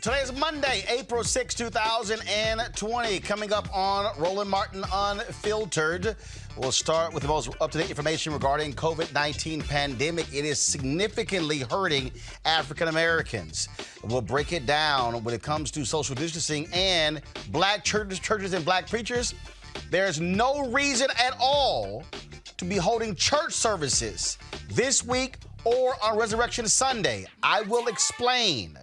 Today is Monday, April 6, 2020. Coming up on Roland Martin Unfiltered. We'll start with the most up-to-date information regarding COVID-19 pandemic. It is significantly hurting African Americans. We'll break it down when it comes to social distancing and black churches and black preachers. There's no reason at all to be holding church services this week or on Resurrection Sunday. I will explain.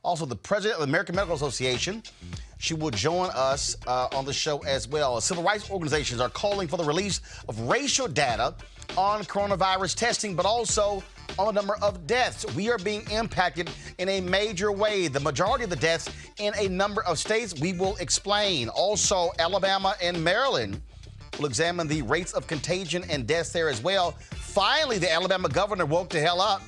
Also, the president of the American Medical Association, she will join us on the show as well. Civil rights organizations are calling for the release of racial data on coronavirus testing, but also on the number of deaths. We are being impacted in a major way. The majority of the deaths in a number of states, we will explain. Also, Alabama and Maryland will examine the rates of contagion and deaths there as well. Finally, the Alabama governor woke the hell up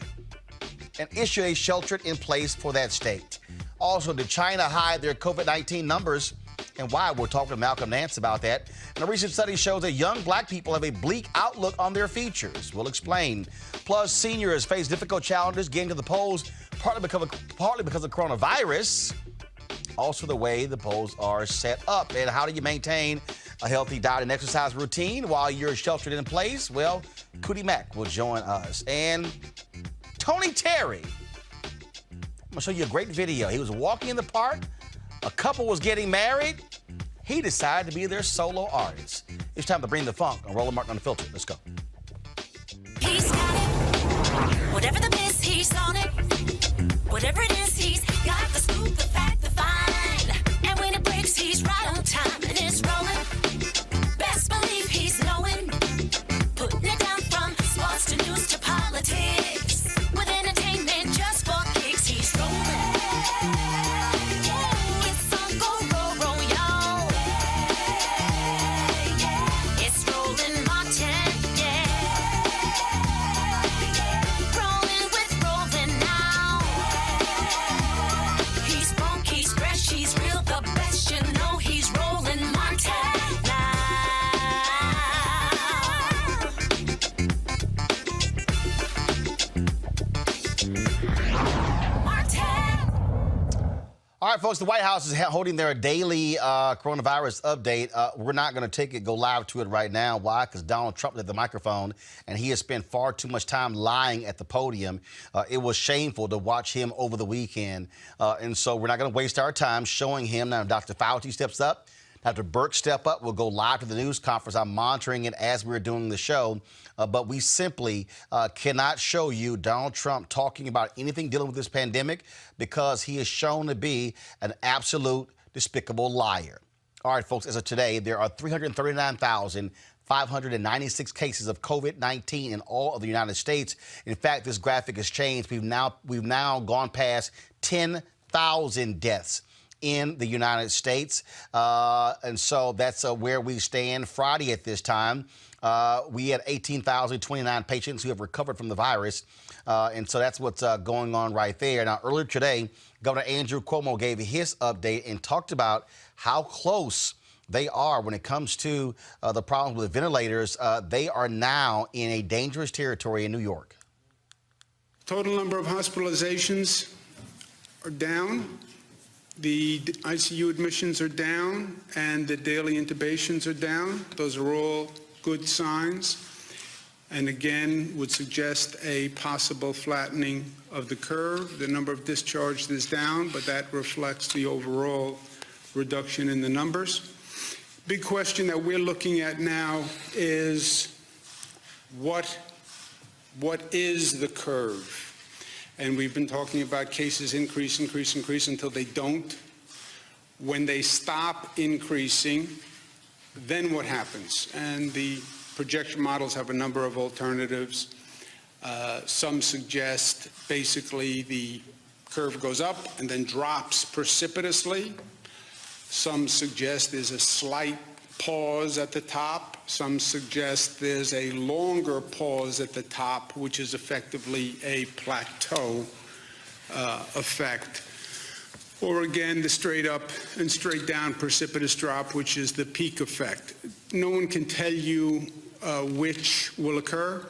and issued a shelter-in-place for that state. Also, did China hide their COVID-19 numbers and why? We'll talk to Malcolm Nance about that. And a recent study shows that young black people have a bleak outlook on their futures. We'll explain. Plus, seniors face difficult challenges getting to the polls, partly because of coronavirus. Also, the way the polls are set up. And how do you maintain a healthy diet and exercise routine while you're sheltered in place? Well, Cootie Mack will join us. And Tony Terry, I'm gonna show you a great video. He was walking in the park. A couple was getting married. He decided to be their solo artist. It's time to bring the funk on Roland Martin Unfiltered. Let's go. He's got it. Whatever the biz, he's on it. Whatever it is, he's got the scoop, the fact, the fine. And when it breaks, he's right on time and it's rolling. Best believe he's knowing. Putting it down from sports to news to politics. With entertainment just for kicks, he's rolling. It's on go, roll, y'all. It's Roland Martin, yeah. Rolling with Roland now. He's funk, he's fresh, he's real, the best, you know he's Roland Martin now. All right, folks, the White House is holding their daily coronavirus update. We're not going to go live to it right now. Why? Because Donald Trump had the microphone, and he has spent far too much time lying at the podium. It was shameful to watch him over the weekend. And so we're not going to waste our time showing him. Now, Dr. Fauci steps up. Dr. Burke step up. We'll go live to the news conference. I'm monitoring it as we're doing the show. But we simply cannot show you Donald Trump talking about anything dealing with this pandemic because he is shown to be an absolute despicable liar. All right, folks, as of today, there are 339,596 cases of COVID-19 in all of the United States. In fact, this graphic has changed. We've now gone past 10,000 deaths in the United States. And so that's where we stand Friday at this time. We had 18,029 patients who have recovered from the virus. And so that's what's going on right there. Now, earlier today, Governor Andrew Cuomo gave his update and talked about how close they are when it comes to the problems with ventilators. They are now in a dangerous territory in New York. Total number of hospitalizations are down. The ICU admissions are down, and the daily intubations are down. Those are all good signs, and again, would suggest a possible flattening of the curve. The number of discharged is down, but that reflects the overall reduction in the numbers. Big question that we're looking at now is what is the curve? And we've been talking about cases increase until they don't. When they stop increasing, then what happens? And the projection models have a number of alternatives. Some suggest basically the curve goes up and then drops precipitously. Some suggest there's a slight pause at the top. Some suggest there's a longer pause at the top, which is effectively a plateau effect. Or again, the straight up and straight down precipitous drop, which is the peak effect. No one can tell you which will occur.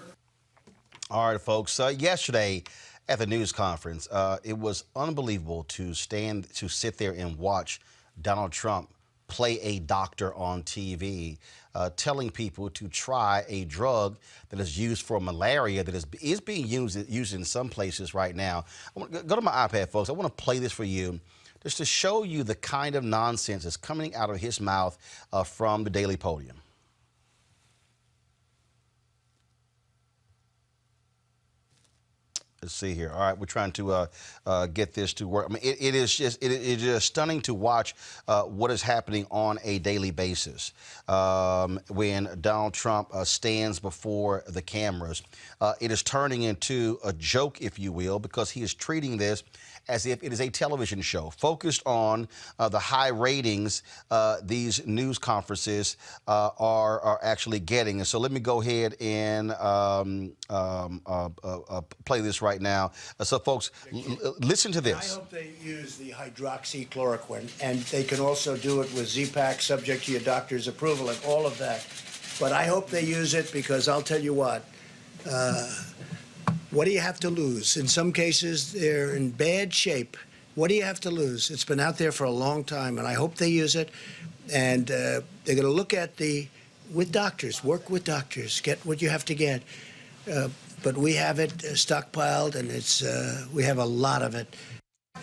All right, folks. Yesterday, at the news conference. It was unbelievable to sit there and watch Donald Trump play a doctor on TV, telling people to try a drug that is used for malaria that is being used in some places right now. Go to my iPad, folks. I want to play this for you just to show you the kind of nonsense that's coming out of his mouth from the Daily Podium. Let's see here. All right, we're trying to get this to work. I mean, it is just stunning to watch what is happening on a daily basis when Donald Trump stands before the cameras. It is turning into a joke, if you will, because he is treating this as if it is a television show focused on the high ratings these news conferences are actually getting. And so let me go ahead and play this right now. So, folks, listen to this. I hope they use the hydroxychloroquine, and they can also do it with Z-Pak, subject to your doctor's approval and all of that. But I hope they use it because I'll tell you what do you have to lose? In some cases, they're in bad shape. What do you have to lose? It's been out there for a long time, and I hope they use it. And they're going to look at with doctors, work with doctors, get what you have to get. But we have it stockpiled, and we have a lot of it.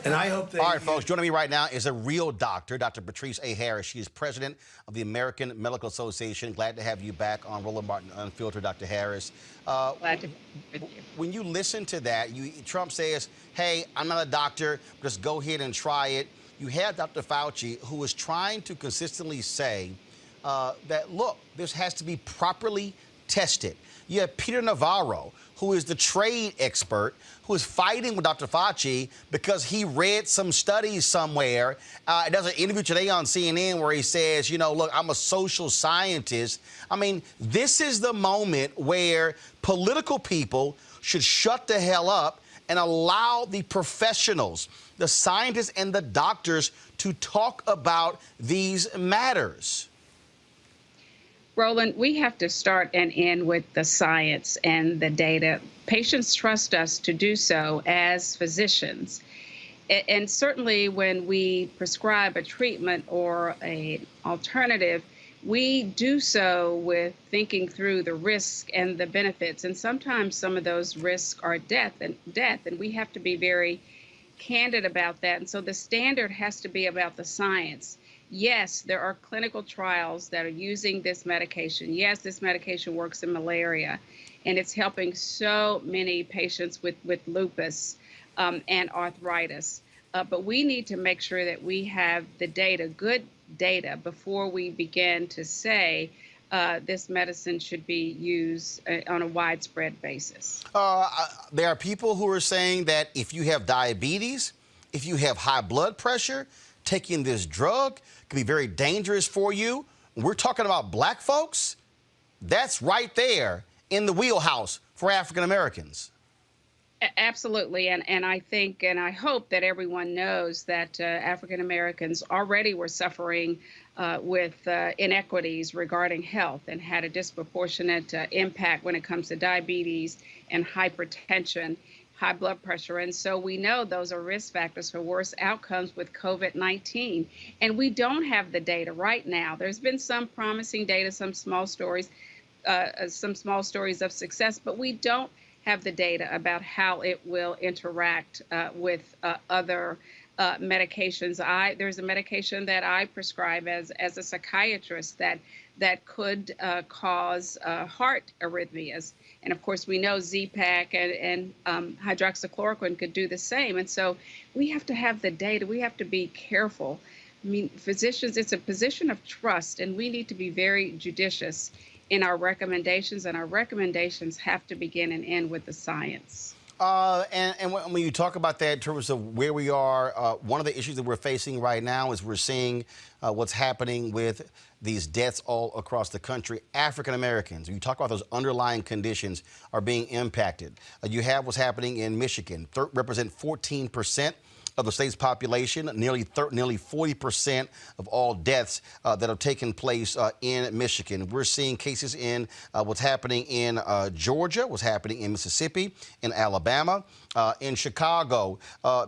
And I hope they... All right, folks, joining me right now is a real doctor, Dr. Patrice A. Harris. She is president of the American Medical Association. Glad to have you back on Roland Martin Unfiltered, Dr. Harris. Glad to be with you. When you listen to that, Trump says, hey, I'm not a doctor, just go ahead and try it. You have Dr. Fauci, who is trying to consistently say that, look, this has to be properly tested. You have Peter Navarro, who is the trade expert, who is fighting with Dr. Fauci because he read some studies somewhere. Does an interview today on CNN where he says, you know, look, I'm a social scientist. I mean, this is the moment where political people should shut the hell up and allow the professionals, the scientists and the doctors to talk about these matters. Roland, we have to start and end with the science and the data. Patients trust us to do so as physicians. And certainly when we prescribe a treatment or an alternative, we do so with thinking through the risks and the benefits. And sometimes some of those risks are death, and we have to be very candid about that. And so the standard has to be about the science. Yes, there are clinical trials that are using this medication. Yes, this medication works in malaria, and it's helping so many patients with lupus and arthritis. But we need to make sure that we have the data, good data, before we begin to say this medicine should be used on a widespread basis. There are people who are saying that if you have diabetes, if you have high blood pressure, taking this drug could be very dangerous for you. We're talking about black folks. That's right there in the wheelhouse for African Americans. Absolutely. And I think and I hope that everyone knows that African Americans already were suffering with inequities regarding health and had a disproportionate impact when it comes to diabetes and hypertension, high blood pressure. And so we know those are risk factors for worse outcomes with COVID-19. And we don't have the data right now. There's been some promising data, some small stories of success, but we don't have the data about how it will interact with other medications. There's a medication that I prescribe as a psychiatrist that could cause heart arrhythmias. And of course, we know Z-Pak and hydroxychloroquine could do the same. And so we have to have the data. We have to be careful. I mean, physicians, it's a position of trust, and we need to be very judicious in our recommendations, and our recommendations have to begin and end with the science. And when you talk about that in terms of where we are, one of the issues that we're facing right now is we're seeing what's happening with these deaths all across the country. African Americans, you talk about those underlying conditions are being impacted. You have what's happening in Michigan, represent 14% of the state's population, nearly 40% of all deaths that have taken place in Michigan. We're seeing cases in what's happening in Georgia, what's happening in Mississippi, in Alabama. In Chicago,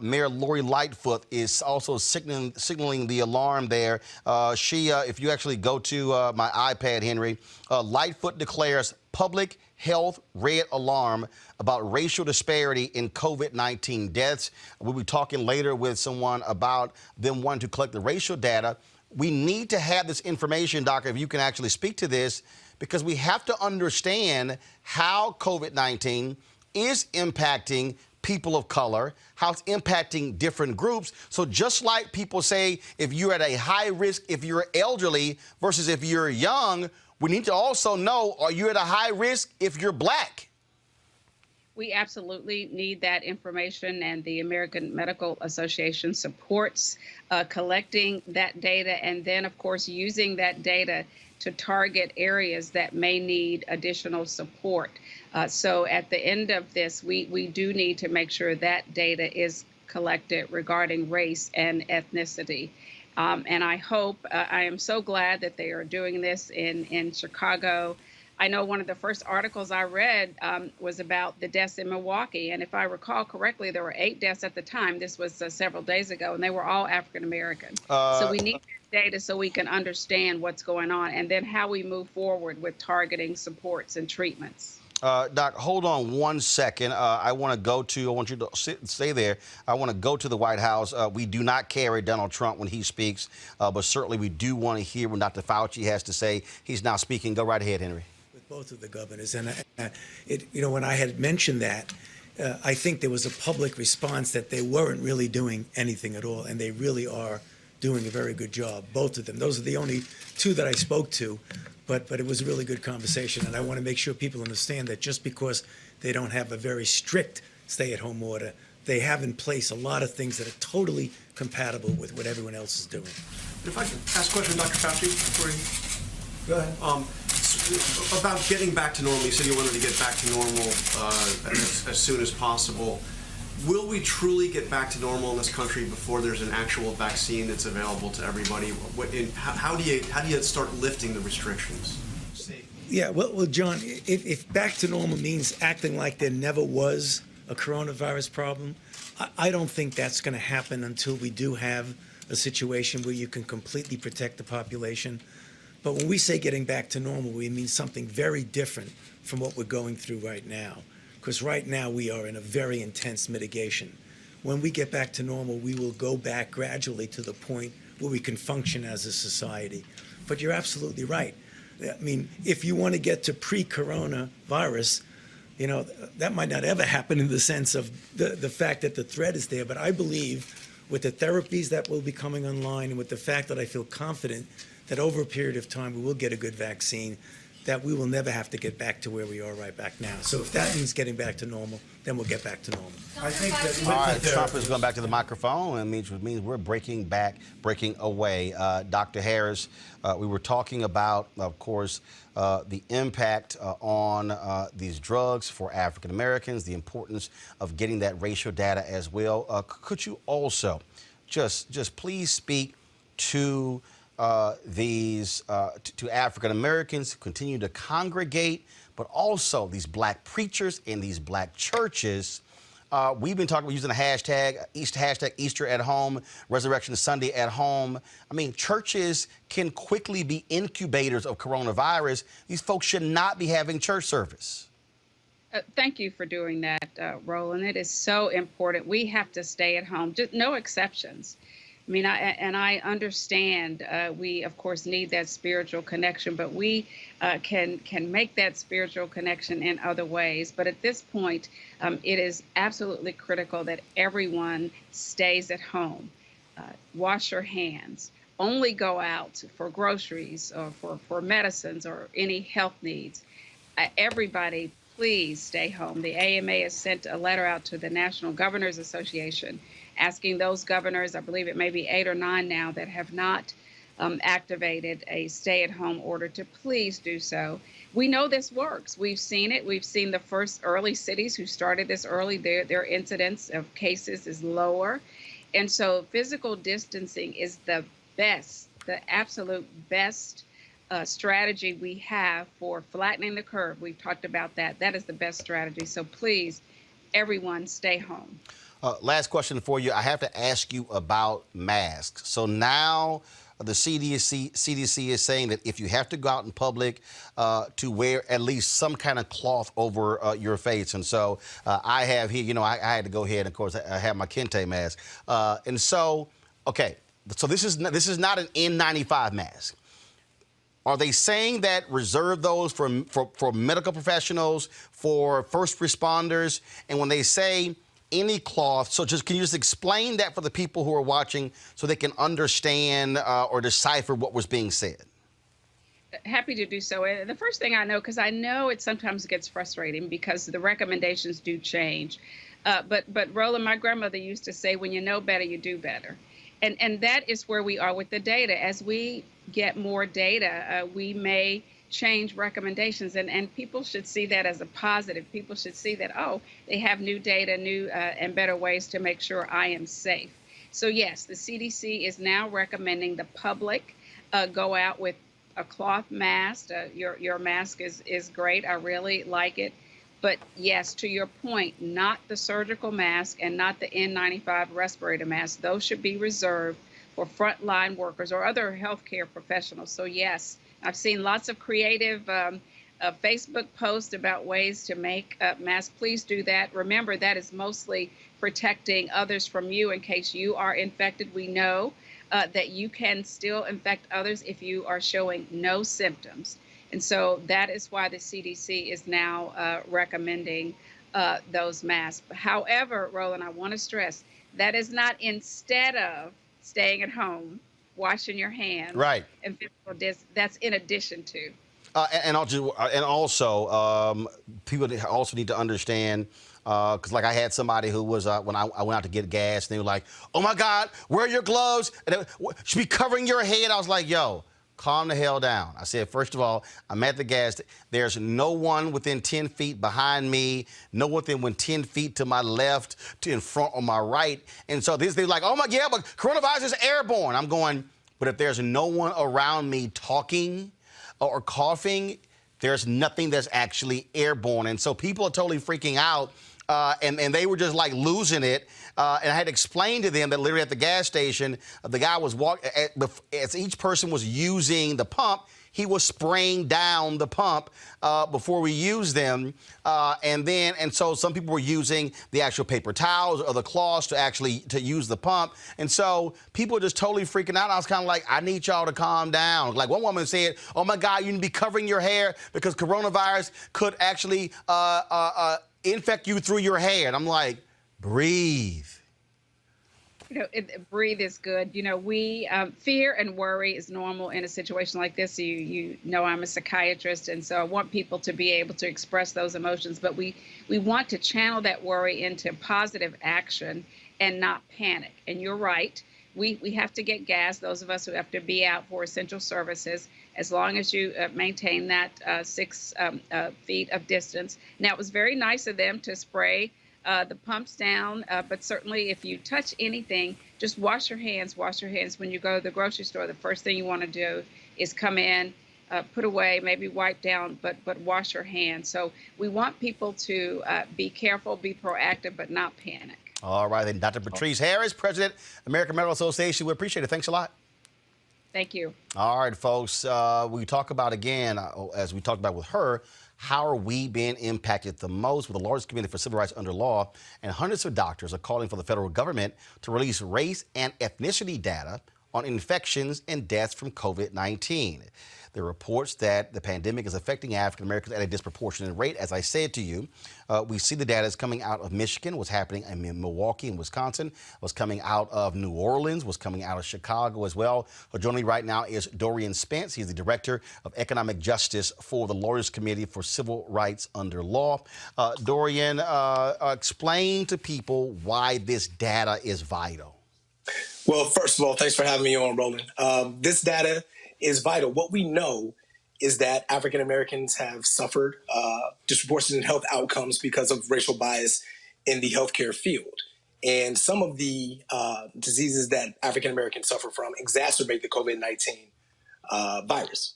Mayor Lori Lightfoot is also signaling the alarm there. If you actually go to my iPad, Henry, Lightfoot declares public health red alarm about racial disparity in COVID-19 deaths. We'll be talking later with someone about them wanting to collect the racial data. We need to have this information, Doctor, if you can actually speak to this, because we have to understand how COVID-19 is impacting people of color, how it's impacting different groups. So just like people say, if you're at a high risk, if you're elderly versus if you're young, we need to also know, are you at a high risk if you're Black? We absolutely need that information, and the American Medical Association supports collecting that data and then, of course, using that data to target areas that may need additional support. So at the end of this, we do need to make sure that data is collected regarding race and ethnicity. And I hope, I am so glad that they are doing this in Chicago. I know one of the first articles I read was about the deaths in Milwaukee. And if I recall correctly, there were 8 deaths at the time. This was several days ago, and they were all African American. So we need that data so we can understand what's going on and then how we move forward with targeting supports and treatments. Doc, hold on one second. I want you to stay there. I want to go to the White House. We do not carry Donald Trump when he speaks, but certainly we do want to hear what Dr. Fauci has to say. He's now speaking. Go right ahead, Henry. With both of the governors. And, when I had mentioned that, I think there was a public response that they weren't really doing anything at all, and they really are doing a very good job, both of them. Those are the only 2 that I spoke to. But it was a really good conversation, and I want to make sure people understand that just because they don't have a very strict stay-at-home order, they have in place a lot of things that are totally compatible with what everyone else is doing. If I can ask a question, Dr. Fauci, before you... Go ahead. About getting back to normal, you said you wanted to get back to normal as soon as possible. Will we truly get back to normal in this country before there's an actual vaccine that's available to everybody? How do you start lifting the restrictions? Yeah, well, John, if back to normal means acting like there never was a coronavirus problem, I don't think that's going to happen until we do have a situation where you can completely protect the population. But when we say getting back to normal, we mean something very different from what we're going through right now. Because right now we are in a very intense mitigation. When we get back to normal, we will go back gradually to the point where we can function as a society. But you're absolutely right. I mean, if you want to get to pre-coronavirus, that might not ever happen in the sense of the fact that the threat is there. But I believe with the therapies that will be coming online and with the fact that I feel confident that over a period of time we will get a good vaccine, that we will never have to get back to where we are right back now. So if that means getting back to normal, then we'll get back to normal. I think that all right, Trump is going back to the microphone, which means we're breaking away. Dr. Harris, we were talking about, of course, the impact on these drugs for African Americans, the importance of getting that racial data as well. Could you also just please speak to to African Americans who continue to congregate, but also these Black preachers in these Black churches? We've been talking about using the hashtag Easter at home, Resurrection Sunday at home. I mean, churches can quickly be incubators of coronavirus. These folks should not be having church service. Thank you for doing that, Roland. It is so important. We have to stay at home, just no exceptions. I mean, I understand we, of course, need that spiritual connection, but we can make that spiritual connection in other ways. But at this point, it is absolutely critical that everyone stays at home. Wash your hands. Only go out for groceries or for medicines or any health needs. Everybody, please stay home. The AMA has sent a letter out to the National Governors Association asking those governors, I believe it may be 8 or 9 now, that have not activated a stay-at-home order to please do so. We know this works. We've seen it. We've seen the first early cities who started this early. Their incidence of cases is lower. And so physical distancing is the absolute best strategy we have for flattening the curve. We've talked about that. That is the best strategy. So please, everyone, stay home. Last question for you. I have to ask you about masks. So now the CDC is saying that if you have to go out in public, to wear at least some kind of cloth over your face. And so I have here, I had to go ahead, and of course, I have my Kente mask. And so, okay, so this is not an N95 mask. Are they saying that reserve those for medical professionals, for first responders? And when they say any cloth, so can you just explain that for the people who are watching so they can understand or decipher what was being said? Happy to do so. The first thing I know, because I know it sometimes gets frustrating because the recommendations do change. But Roland, my grandmother used to say, when you know better, you do better. And that is where we are with the data. As we get more data, we may change recommendations, and people should see that as a positive. People should see that, oh, they have new data, new and better ways to make sure I am safe. So yes, the CDC is now recommending the public go out with a cloth mask. Your mask is great. I really like it. But yes, to your point, not the surgical mask and not the N95 respirator mask. Those should be reserved for frontline workers or other healthcare professionals. So yes, I've seen lots of creative Facebook posts about ways to make masks. Please do that. Remember, that is mostly protecting others from you in case you are infected. We know that you can still infect others if you are showing no symptoms. And so that is why the CDC is now recommending those masks. However, Roland, I want to stress that is not instead of staying at home, washing your hands, right, and physical distance. That's in addition to. And also, people also need to understand, because like I had somebody who was, when I went out to get gas, and they were like, oh my God, wear your gloves, and they should be covering your head. I was like, yo, calm the hell down. I said, first of all, I'm at the gas. There's no one within 10 feet behind me, no one within 10 feet to my left, to in front or my right. And so they're like, oh my, yeah, but coronavirus is airborne. I'm going, but if there's no one around me talking or coughing, there's nothing that's actually airborne. And so people are totally freaking out. And they were just like losing it. And I had to explain to them that literally at the gas station, the guy was walking, as each person was using the pump, he was spraying down the pump before we used them. And so some people were using the actual paper towels or the cloths to use the pump. And so people were just totally freaking out. I was kind of like, I need y'all to calm down. Like one woman said, oh my God, you need to be covering your hair because coronavirus could actually infect you through your hair. And I'm like, breathe. Breathe is good. We fear and worry is normal in a situation like this. You know, I'm a psychiatrist, and so I want people to be able to express those emotions. But we want to channel that worry into positive action and not panic. And you're right. We have to get gas. Those of us who have to be out for essential services, as long as you maintain that 6 feet of distance. Now, it was very nice of them to spray the pumps down, but certainly if you touch anything, just wash your hands. Wash your hands when you go to the grocery store. The first thing you want to do is come in, put away, maybe wipe down, but wash your hands. So we want people to be careful, be proactive, but not panic. All right, then Dr. Patrice Harris, President, American Medical Association. We appreciate it. Thanks a lot. Thank you. All right, folks. We talk about, again, as we talked about with her, how are we being impacted the most with the largest committee for civil rights under law, and hundreds of doctors are calling for the federal government to release race and ethnicity data on infections and deaths from COVID-19. There are reports that the pandemic is affecting African Americans at a disproportionate rate. As I said to you, we see the data is coming out of Michigan, what's happening in Milwaukee and Wisconsin, what's coming out of New Orleans, what's coming out of Chicago as well. Joining me right now is Dorian Spence. He's the Director of Economic Justice for the Lawyers Committee for Civil Rights Under Law. Dorian, explain to people why this data is vital. Well, first of all, thanks for having me on, Roland. This data is vital. What we know is that African Americans have suffered disproportionate health outcomes because of racial bias in the healthcare field. And some of the diseases that African Americans suffer from exacerbate the COVID-19 virus.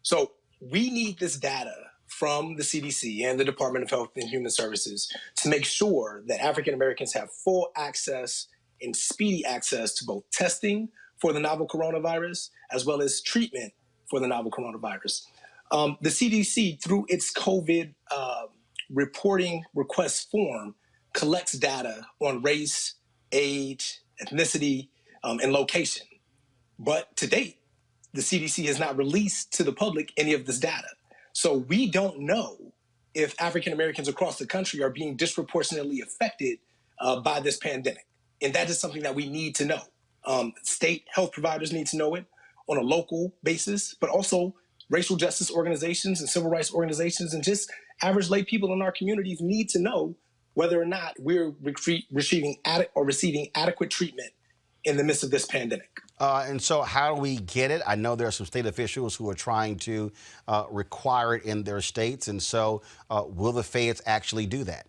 So we need this data from the CDC and the Department of Health and Human Services to make sure that African Americans have full access and speedy access to both testing for the novel coronavirus as well as treatment for the novel coronavirus. The CDC, through its COVID reporting request form, collects data on race, age, ethnicity, and location. But to date, the CDC has not released to the public any of this data. So we don't know if African Americans across the country are being disproportionately affected by this pandemic. And that is something that we need to know. State health providers need to know it on a local basis, but also racial justice organizations and civil rights organizations and just average lay people in our communities need to know whether or not we're receiving adequate treatment in the midst of this pandemic. And so how do we get it? I know there are some state officials who are trying to require it in their states. And so will the feds actually do that?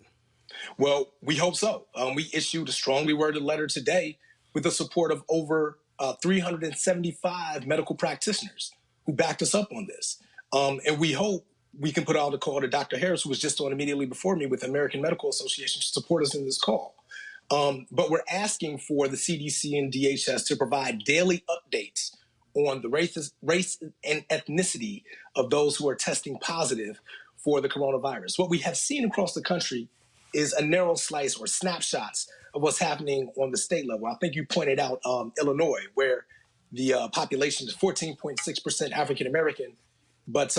Well, we hope so. We issued a strongly worded letter today with the support of over 375 medical practitioners who backed us up on this. And we hope we can put out a call to Dr. Harris, who was just on immediately before me with the American Medical Association, to support us in this call. But we're asking for the CDC and DHS to provide daily updates on the race and ethnicity of those who are testing positive for the coronavirus. What we have seen across the country is a narrow slice or snapshots of what's happening on the state level. I think you pointed out Illinois, where the population is 14.6% African American, but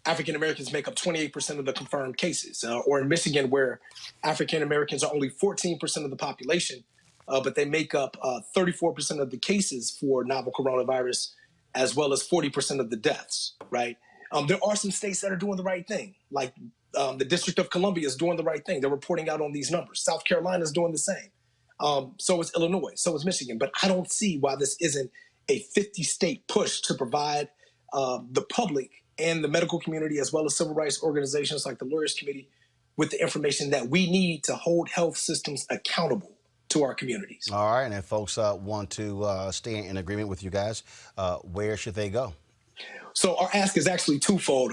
African Americans make up 28% of the confirmed cases, or in Michigan, where African Americans are only 14% of the population, but they make up 34% of the cases for novel coronavirus, as well as 40% of the deaths, right? There are some states that are doing the right thing, like the District of Columbia is doing the right thing. They're reporting out on these numbers. South Carolina is doing the same. So is Illinois, so is Michigan. But I don't see why this isn't a 50-state push to provide the public and the medical community, as well as civil rights organizations like the Lawyers Committee, with the information that we need to hold health systems accountable to our communities. All right, and if folks want to stay in agreement with you guys, where should they go? So our ask is actually twofold,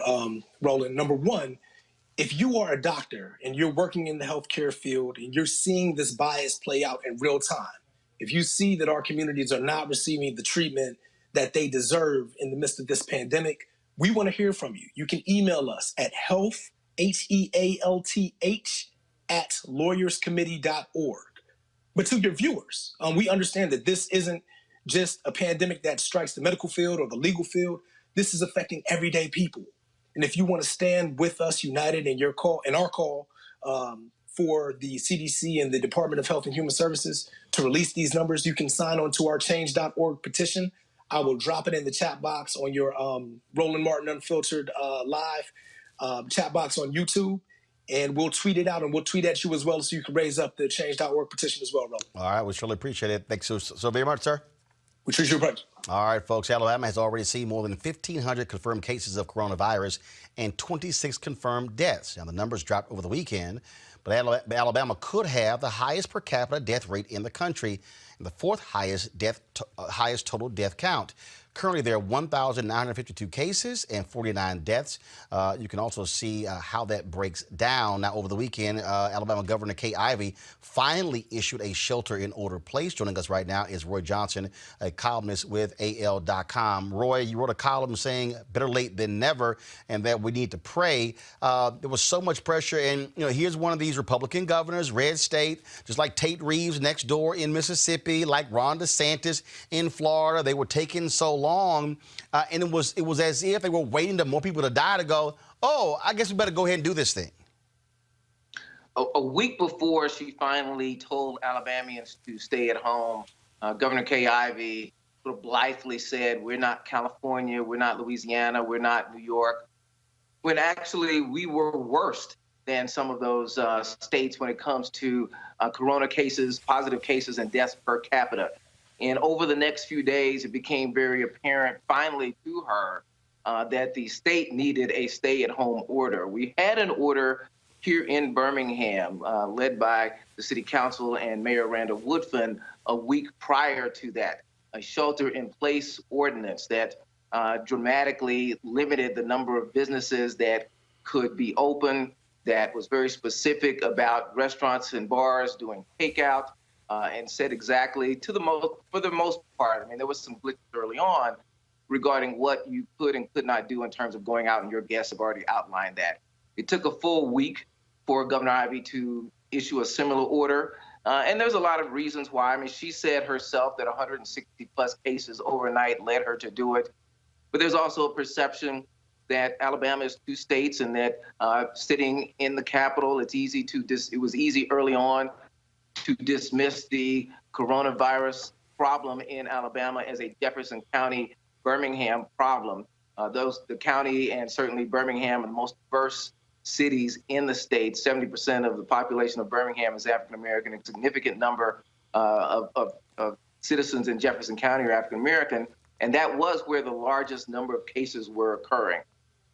Roland. Number one, if you are a doctor and you're working in the healthcare field and you're seeing this bias play out in real time, if you see that our communities are not receiving the treatment that they deserve in the midst of this pandemic, we want to hear from you. You can email us at health, HEALTH, @lawyerscommittee.org. But to your viewers, we understand that this isn't just a pandemic that strikes the medical field or the legal field. This is affecting everyday people. And if you want to stand with us united in our call for the CDC and the Department of Health and Human Services to release these numbers, you can sign on to our change.org petition. I will drop it in the chat box on your Roland Martin Unfiltered live chat box on YouTube. And we'll tweet it out, and we'll tweet at you as well, so you can raise up the change.org petition as well, Roland. All right, we surely appreciate it. Thanks so very much, sir. We treat you right. All right, folks, Alabama has already seen more than 1,500 confirmed cases of coronavirus and 26 confirmed deaths. Now, the numbers dropped over the weekend, but Alabama could have the highest per capita death rate in the country and the fourth highest total death count. Currently, there are 1,952 cases and 49 deaths. You can also see how that breaks down. Now, over the weekend, Alabama Governor Kay Ivey finally issued a shelter-in-order place. Joining us right now is Roy Johnson, a columnist with AL.com. Roy, you wrote a column saying better late than never and that we need to pray. There was so much pressure, and here's one of these Republican governors, red state, just like Tate Reeves next door in Mississippi, like Ron DeSantis in Florida. They were taking so long, and it was as if they were waiting for more people to die to go, oh, I guess we better go ahead and do this thing. A week before she finally told Alabamians to stay at home, Governor Kay Ivey sort of blithely said, we're not California, we're not Louisiana, we're not New York, when actually we were worse than some of those states when it comes to corona cases, positive cases, and deaths per capita. And over the next few days, it became very apparent finally to her that the state needed a stay-at-home order. We had an order here in Birmingham, led by the city council and Mayor Randall Woodfin a week prior to that, a shelter-in-place ordinance that dramatically limited the number of businesses that could be open, that was very specific about restaurants and bars doing takeout, and said exactly for the most part, I mean, there was some glitches early on regarding what you could and could not do in terms of going out, and your guests have already outlined that. It took a full week for Governor Ivey to issue a similar order. And there's a lot of reasons why. I mean, she said herself that 160 plus cases overnight led her to do it. But there's also a perception that Alabama is 2 states and that sitting in the Capitol, it was easy early on to dismiss the coronavirus problem in Alabama as a Jefferson County, Birmingham problem. The county and certainly Birmingham are the most diverse cities in the state. 70% of the population of Birmingham is African American. A significant number of citizens in Jefferson County are African American, and that was where the largest number of cases were occurring.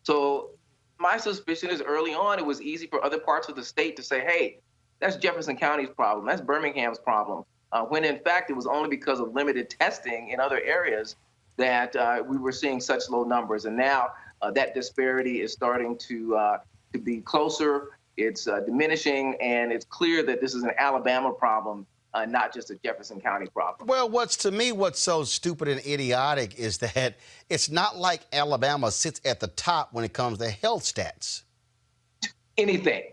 So my suspicion is early on it was easy for other parts of the state to say, hey, that's Jefferson County's problem, that's Birmingham's problem, when in fact it was only because of limited testing in other areas that we were seeing such low numbers. And now that disparity is starting to be closer, it's diminishing, and it's clear that this is an Alabama problem, not just a Jefferson County problem. Well, what's so stupid and idiotic is that it's not like Alabama sits at the top when it comes to health stats. Anything.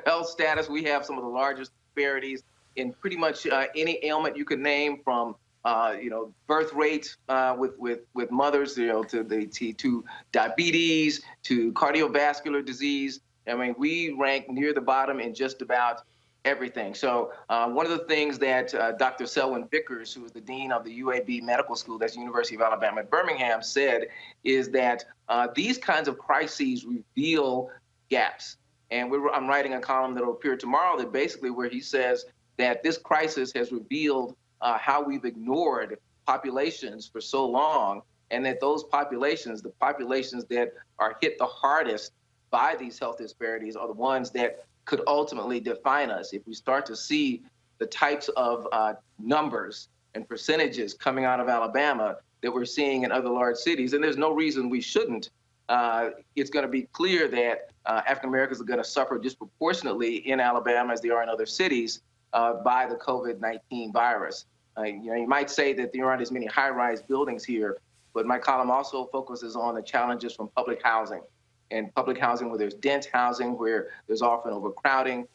Health status, we have some of the largest disparities in pretty much any ailment you could name, from birth rates with mothers, to diabetes, to cardiovascular disease. I mean, we rank near the bottom in just about everything. So one of the things that Dr. Selwyn Vickers, who is the dean of the UAB Medical School, that's University of Alabama at Birmingham, said is that these kinds of crises reveal gaps. And I'm writing a column that will appear tomorrow that basically where he says that this crisis has revealed how we've ignored populations for so long, and that those populations, the populations that are hit the hardest by these health disparities, are the ones that could ultimately define us. If we start to see the types of numbers and percentages coming out of Alabama that we're seeing in other large cities, and there's no reason we shouldn't, it's going to be clear that African Americans are going to suffer disproportionately in Alabama, as they are in other cities, by the COVID-19 virus. You might say that there aren't as many high-rise buildings here, but my column also focuses on the challenges from public housing. And public housing where there's dense housing, where there's often overcrowding,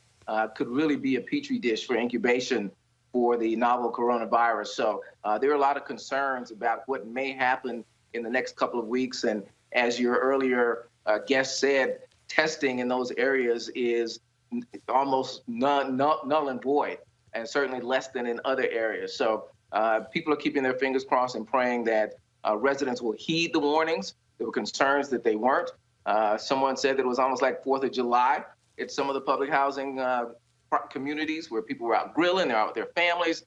could really be a petri dish for incubation for the novel coronavirus. So there are a lot of concerns about what may happen in the next couple of weeks. And as your earlier guest said, testing in those areas is almost null and void, and certainly less than in other areas. So people are keeping their fingers crossed and praying that residents will heed the warnings. There were concerns that they weren't. Someone said that it was almost like 4th of July at some of the public housing communities where people were out grilling, they're out with their families.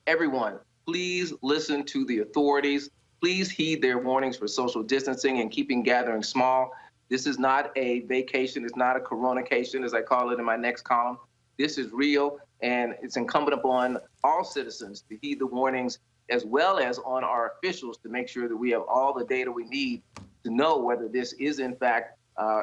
Everyone, please listen to the authorities. Please heed their warnings for social distancing and keeping gatherings small. This is not a vacation. It's not a coronacation, as I call it in my next column. This is real, and it's incumbent upon all citizens to heed the warnings, as well as on our officials to make sure that we have all the data we need to know whether this is, in fact,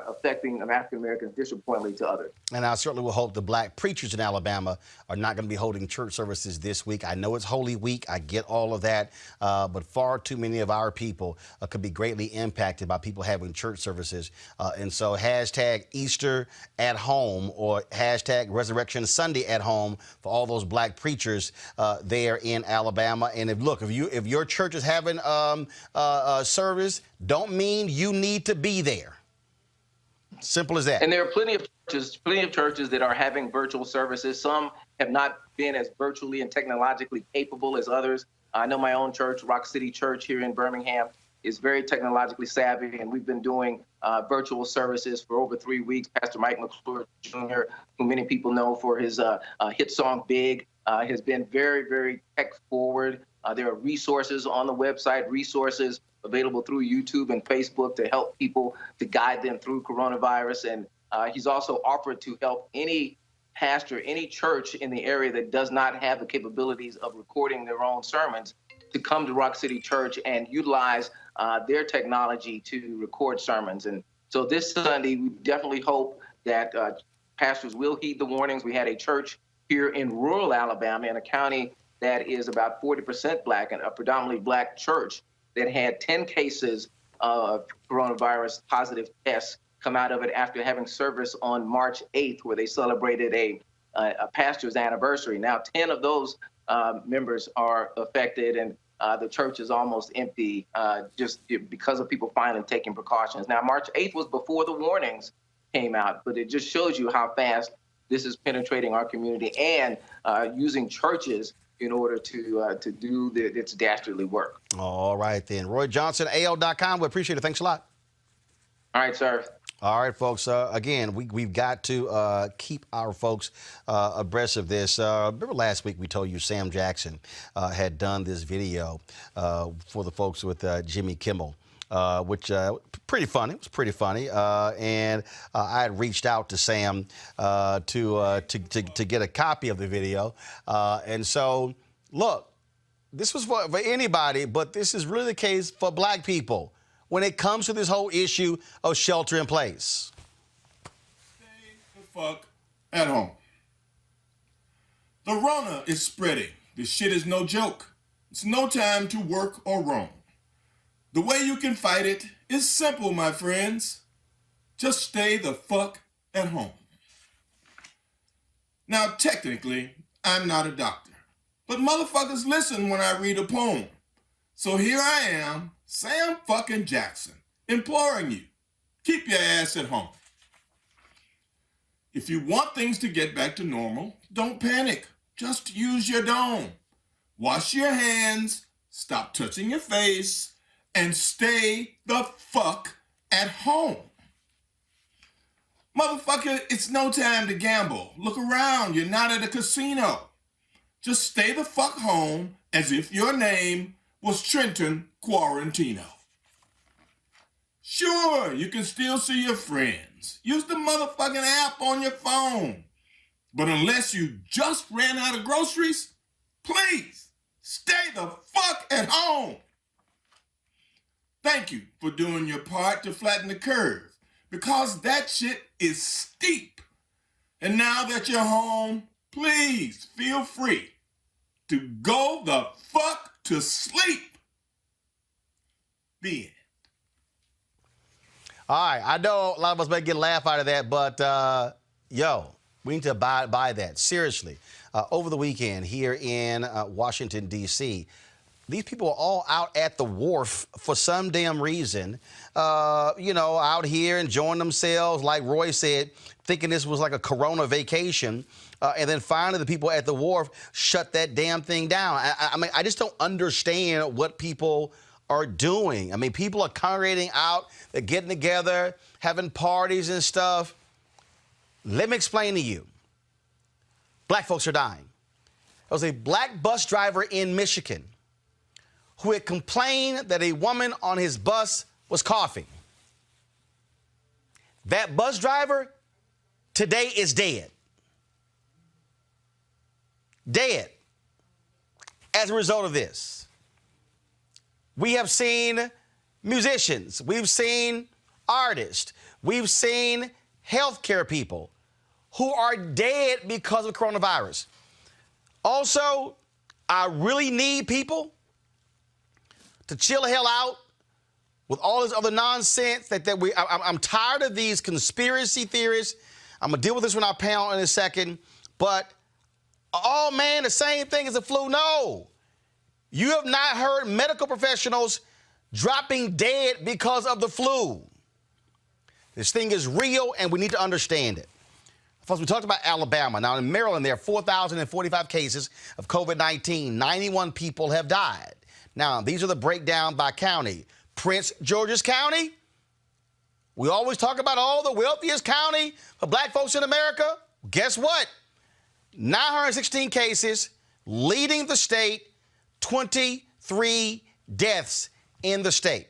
affecting African Americans disproportionately to others. And I certainly will hope the black preachers in Alabama are not going to be holding church services this week. I know it's Holy Week. I get all of that. But far too many of our people could be greatly impacted by people having church services. And so hashtag Easter at home, or hashtag Resurrection Sunday at home for all those black preachers there in Alabama. And if your church is having service, don't mean you need to be there. Simple as that. And there are plenty of churches that are having virtual services. Some have not been as virtually and technologically capable as others. I know my own church, Rock City Church here in Birmingham, is very technologically savvy, and we've been doing virtual services for over 3 weeks. Pastor Mike McClure Jr., who many people know for his hit song Big, has been very, very tech forward. There are resources on the website, resources available through YouTube and Facebook to help people, to guide them through coronavirus. And He's also offered to help any pastor, any church in the area that does not have the capabilities of recording their own sermons to come to Rock City Church and utilize their technology to record sermons. And so this Sunday, we definitely hope that pastors will heed the warnings. We had a church here in rural Alabama, in a county that is about 40% Black, and a predominantly Black church, that had 10 cases of coronavirus positive tests come out of it after having service on March 8th, where they celebrated a pastor's anniversary. Now, 10 of those members are affected, and the church is almost empty just because of people finally taking precautions. Now, March 8th was before the warnings came out, but it just shows you how fast this is penetrating our community and using churches in order to do its dastardly work. All right, then. Roy Johnson, AL.com. We appreciate it. Thanks a lot. All right, sir. All right, folks. Again, we've got to keep our folks abreast of this. Remember last week we told you Sam Jackson had done this video for the folks with Jimmy Kimmel. Which pretty funny. It was pretty funny, and I had reached out to Sam to get a copy of the video, and so look, this was for anybody, but this is really the case for Black people when it comes to this whole issue of shelter in place. Stay the fuck at home. The Rona is spreading. This shit is no joke. It's no time to work or roam. The way you can fight it is simple, my friends. Just stay the fuck at home. Now, technically, I'm not a doctor, but motherfuckers listen when I read a poem. So here I am, Sam fucking Jackson, imploring you, keep your ass at home. If you want things to get back to normal, don't panic. Just use your dome. Wash your hands, stop touching your face, and stay the fuck at home. Motherfucker, it's no time to gamble. Look around, you're not at a casino. Just stay the fuck home as if your name was Trenton Quarantino. Sure, you can still see your friends. Use the motherfucking app on your phone. But unless you just ran out of groceries, please stay the fuck at home. Thank you for doing your part to flatten the curve, because that shit is steep. And now that you're home, please feel free to go the fuck to sleep. The end. All right, I know a lot of us may get a laugh out of that, but yo, we need to abide by that. Seriously, over the weekend here in Washington, D.C., these people are all out at the wharf for some damn reason, out here enjoying themselves, like Roy said, thinking this was like a Corona vacation. And then finally the people at the wharf shut that damn thing down. I mean, I just don't understand what people are doing. I mean, people are congregating out, they're getting together, having parties and stuff. Let me explain to you. Black folks are dying. There was a Black bus driver in Michigan who had complained that a woman on his bus was coughing. That bus driver today is dead. Dead as a result of this. We have seen musicians, we've seen artists, we've seen healthcare people who are dead because of coronavirus. Also, I really need people to chill the hell out with all this other nonsense I'm tired of these conspiracy theories. I'm going to deal with this with our panel in a second. But, oh, man, the same thing as the flu. No. You have not heard medical professionals dropping dead because of the flu. This thing is real, and we need to understand it. Folks, we talked about Alabama. Now, in Maryland, there are 4,045 cases of COVID-19. 91 people have died. Now, these are the breakdown by county. Prince George's County, we always talk about, the wealthiest county for Black folks in America. Guess what? 916 cases, leading the state, 23 deaths in the state.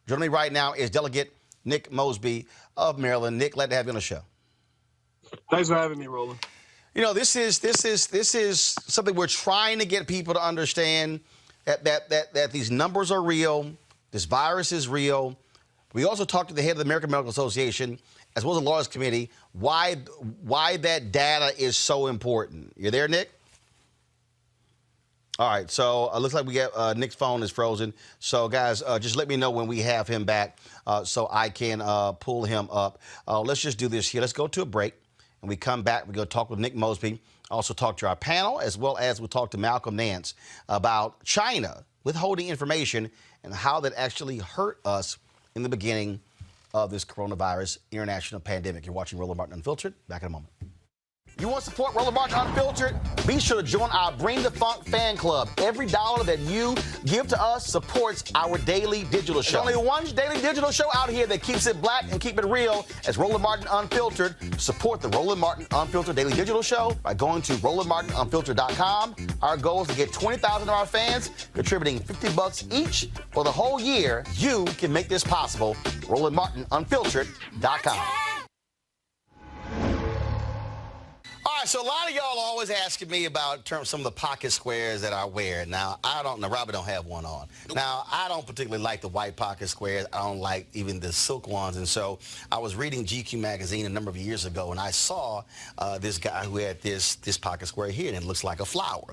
Joining me right now is Delegate Nick Mosby of Maryland. Nick, glad to have you on the show. Thanks for having me, Roland. You know, this is something we're trying to get people to understand that these numbers are real. This virus is real. We also talked to the head of the American Medical Association, as well as the Lawyers Committee, why that data is so important. You there, Nick? All right, so it looks like we got Nick's phone is frozen. So, guys, just let me know when we have him back so I can pull him up. Let's just do this here. Let's go to a break. And we come back, we go talk with Nick Mosby, also talk to our panel, as well as we'll talk to Malcolm Nance about China withholding information and how that actually hurt us in the beginning of this coronavirus international pandemic. You're watching Roland Martin Unfiltered. Back in a moment. You want to support Roland Martin Unfiltered? Be sure to join our Bring the Funk fan club. Every dollar that you give to us supports our daily digital show. There's only one daily digital show out here that keeps it black and keep it real as Roland Martin Unfiltered. Support the Roland Martin Unfiltered daily digital show by going to RolandMartinUnfiltered.com. Our goal is to get 20,000 of our fans contributing $50 each for the whole year. You can make this possible. RolandMartinUnfiltered.com. All right, so a lot of y'all are always asking me about some of the pocket squares that I wear. Now, Robert don't have one on. Now, I don't particularly like the white pocket squares. I don't like even the silk ones. And so I was reading GQ magazine a number of years ago, and I saw this guy who had this pocket square here, and it looks like a flower.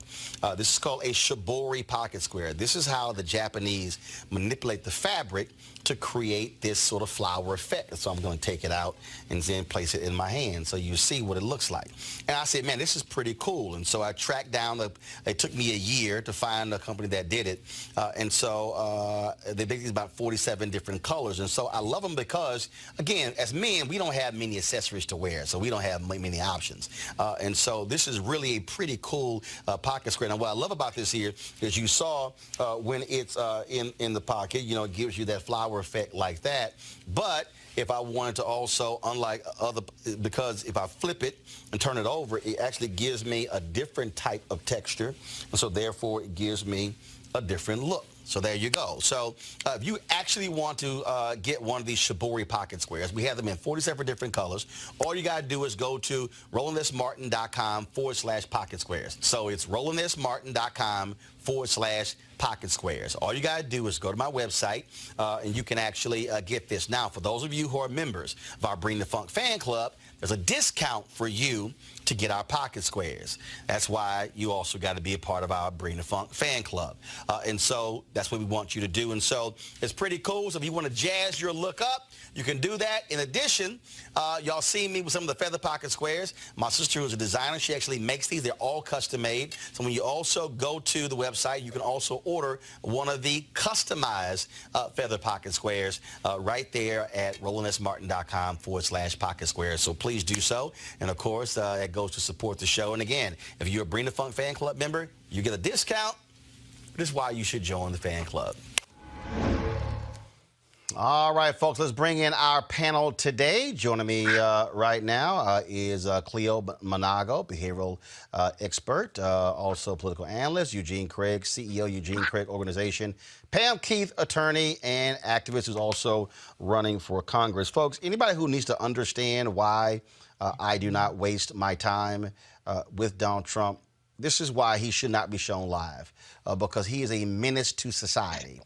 This is called a shibori pocket square. This is how the Japanese manipulate the fabric to create this sort of flower effect. So I'm going to take it out and then place it in my hand so you see what it looks like. And I said, man, this is pretty cool. And so I tracked down, it took me a year to find a company that did it. And so they make these about 47 different colors. And so I love them because, again, as men, we don't have many accessories to wear, so we don't have many options. And so this is really a pretty cool pocket square. Now, what I love about this here is you saw when it's in the pocket, you know, it gives you that flower effect like that. But if I wanted to also, unlike other, because if I flip it and turn it over, it actually gives me a different type of texture. And so therefore it gives me a different look. So there you go. So if you actually want to get one of these shibori pocket squares, we have them in 47 different colors. All you got to do is go to RolandSMartin.com/pocket squares. So it's RolandSMartin.com/pocket squares. All you got to do is go to my website and you can actually get this. Now, for those of you who are members of our Bring the Funk fan club, there's a discount for you to get our pocket squares. That's why you also got to be a part of our Bring the Funk fan club. And so that's what we want you to do. And so it's pretty cool. So if you want to jazz your look up, you can do that. In addition, y'all see me with some of the feather pocket squares. My sister, who's a designer, she actually makes these. They're all custom made. So when you also go to the website, you can also order one of the customized feather pocket squares right there at RolandSMartin.com/pocket squares. So please do so. And of course, that goes to support the show. And again, if you're a Bring the Funk fan club member, you get a discount. This is why you should join the fan club. All right, folks, let's bring in our panel today. Joining me right now is Cleo Monago, behavioral expert, also political analyst, Eugene Craig, CEO, Eugene Craig Organization, Pam Keith, attorney and activist who's also running for Congress. Folks, anybody who needs to understand why I do not waste my time with Donald Trump, this is why he should not be shown live, because he is a menace to society.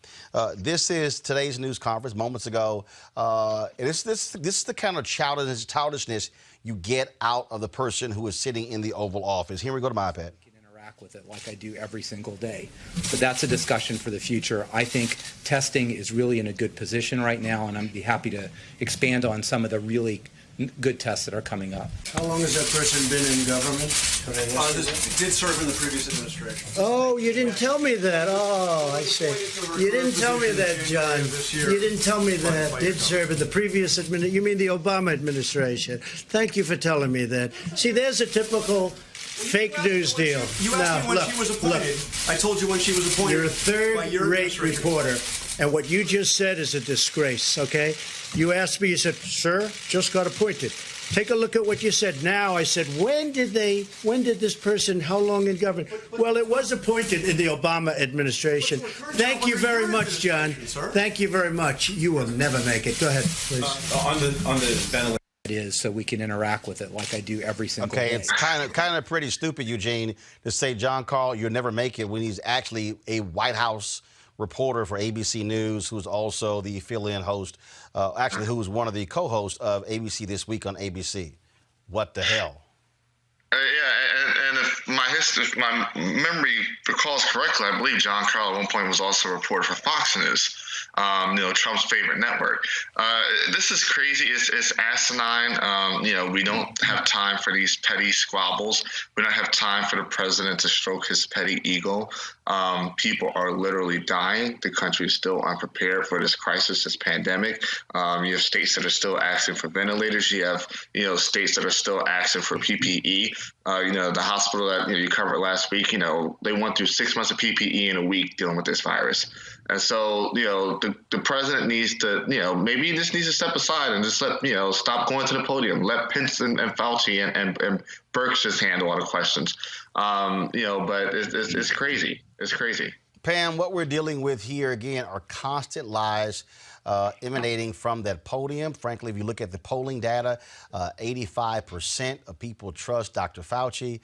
This is today's news conference moments ago. This is the kind of childishness you get out of the person who is sitting in the Oval Office. Here we go to my iPad. With it like I do every single day. But that's a discussion for the future. I think testing is really in a good position right now, and I'd be happy to expand on some of the really good tests that are coming up. How long has that person been in government? Did serve in the previous administration. Oh, you didn't tell me that. Oh, I see. You didn't tell me that, John. You didn't tell me that. Did serve in the previous administration. You mean the Obama administration. Thank you for telling me that. See, there's a typical fake news deal. You asked me when she was appointed. I told you when she was appointed. You're a third-rate reporter, and what you just said is a disgrace, okay? You asked me, you said, sir, just got appointed. Take a look at what you said now. I said, when did this person, how long in government? Well, it was appointed in the Obama administration. Thank you very much, John. Thank you very much. You will never make it. Go ahead, please. On the ventilator. It is, so we can interact with it like I do every single day. Okay, it's kind of pretty stupid, Eugene, to say John Carl, you'll never make it when he's actually a White House reporter for ABC News, who's also the fill-in host, who was one of the co-hosts of ABC This Week on ABC. What the hell? Yeah, and if my memory recalls correctly, I believe John Carl at one point was also a reporter for Fox News, Trump's favorite network. This is crazy. It's asinine. We don't have time for these petty squabbles. We don't have time for the president to stroke his petty ego. People are literally dying. The country is still unprepared for this crisis, this pandemic. You have states that are still asking for ventilators. You have, states that are still asking for PPE. The hospital that you covered last week, they went through 6 months of PPE in a week dealing with this virus. And so, the president needs to, maybe he just needs to step aside and just stop going to the podium. Let Pence and Fauci and Birx just handle all the questions. But it's crazy. It's crazy. Pam, what we're dealing with here, again, are constant lies emanating from that podium. Frankly, if you look at the polling data, 85% of people trust Dr. Fauci.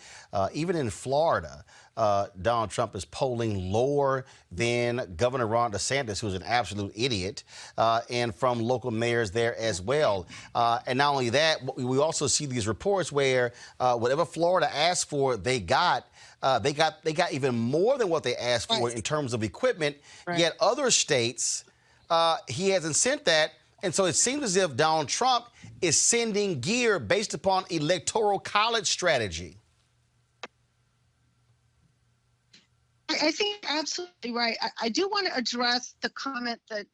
Even in Florida, Donald Trump is polling lower than Governor Ron DeSantis, who's an absolute idiot, and from local mayors there as well. And not only that, we also see these reports where whatever Florida asked for, they got even more than what they asked for in terms of equipment. Right. Yet other states, he hasn't sent that. And so it seems as if Donald Trump is sending gear based upon electoral college strategy. I think you're absolutely right. I do want to address the comment that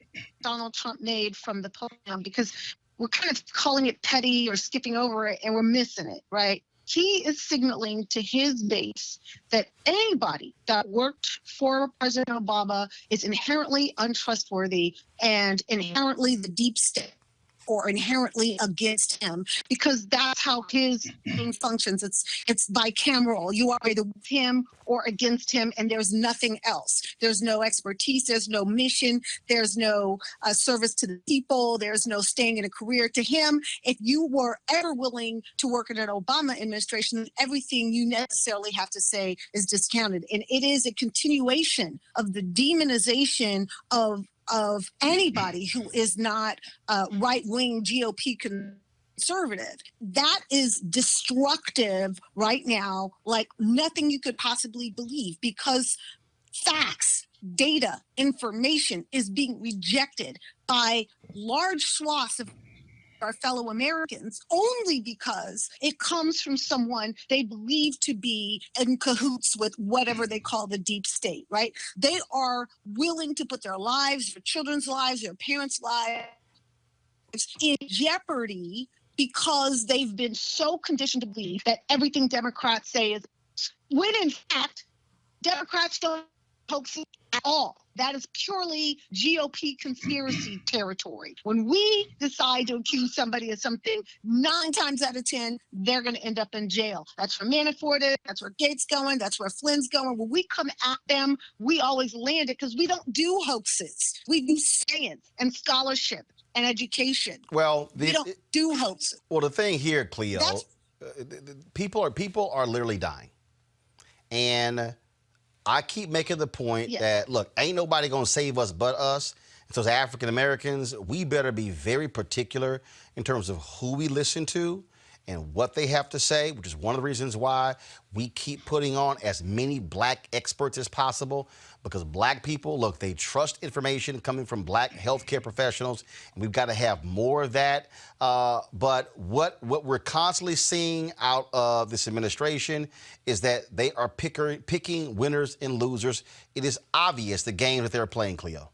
Donald Trump made from the podium, because we're kind of calling it petty or skipping over it, and we're missing it, right? He is signaling to his base that anybody that worked for President Obama is inherently untrustworthy and inherently the deep state or inherently against him, because that's how his thing functions. It's bicameral. You are either with him or against him, and there's nothing else. There's no expertise. There's no mission. There's no service to the people. There's no staying in a career. To him, if you were ever willing to work in an Obama administration, everything you necessarily have to say is discounted. And it is a continuation of the demonization of anybody who is not right-wing GOP conservative. That is destructive right now, like nothing you could possibly believe, because facts, data, information is being rejected by large swaths of our fellow Americans only because it comes from someone they believe to be in cahoots with whatever they call the deep state, right? They are willing to put their lives, their children's lives, their parents' lives in jeopardy because they've been so conditioned to believe that everything Democrats say is, when in fact, Democrats don't hoax it at all. That is purely GOP conspiracy territory. When we decide to accuse somebody of something, 9 times out of 10, they're going to end up in jail. That's where Manafort is. That's where Gates going. That's where Flynn's going. When we come at them, we always land it because we don't do hoaxes. We do science and scholarship and education. Well, we don't do hoaxes. Well, the thing here, Cleo, people are literally dying, and I keep making the point that, look, ain't nobody going to save us but us. And so as African Americans, we better be very particular in terms of who we listen to and what they have to say, which is one of the reasons why we keep putting on as many black experts as possible, because black people, look, they trust information coming from black healthcare professionals, and we've got to have more of that. But what we're constantly seeing out of this administration is that they are picking winners and losers. It is obvious the game that they're playing, Cleo.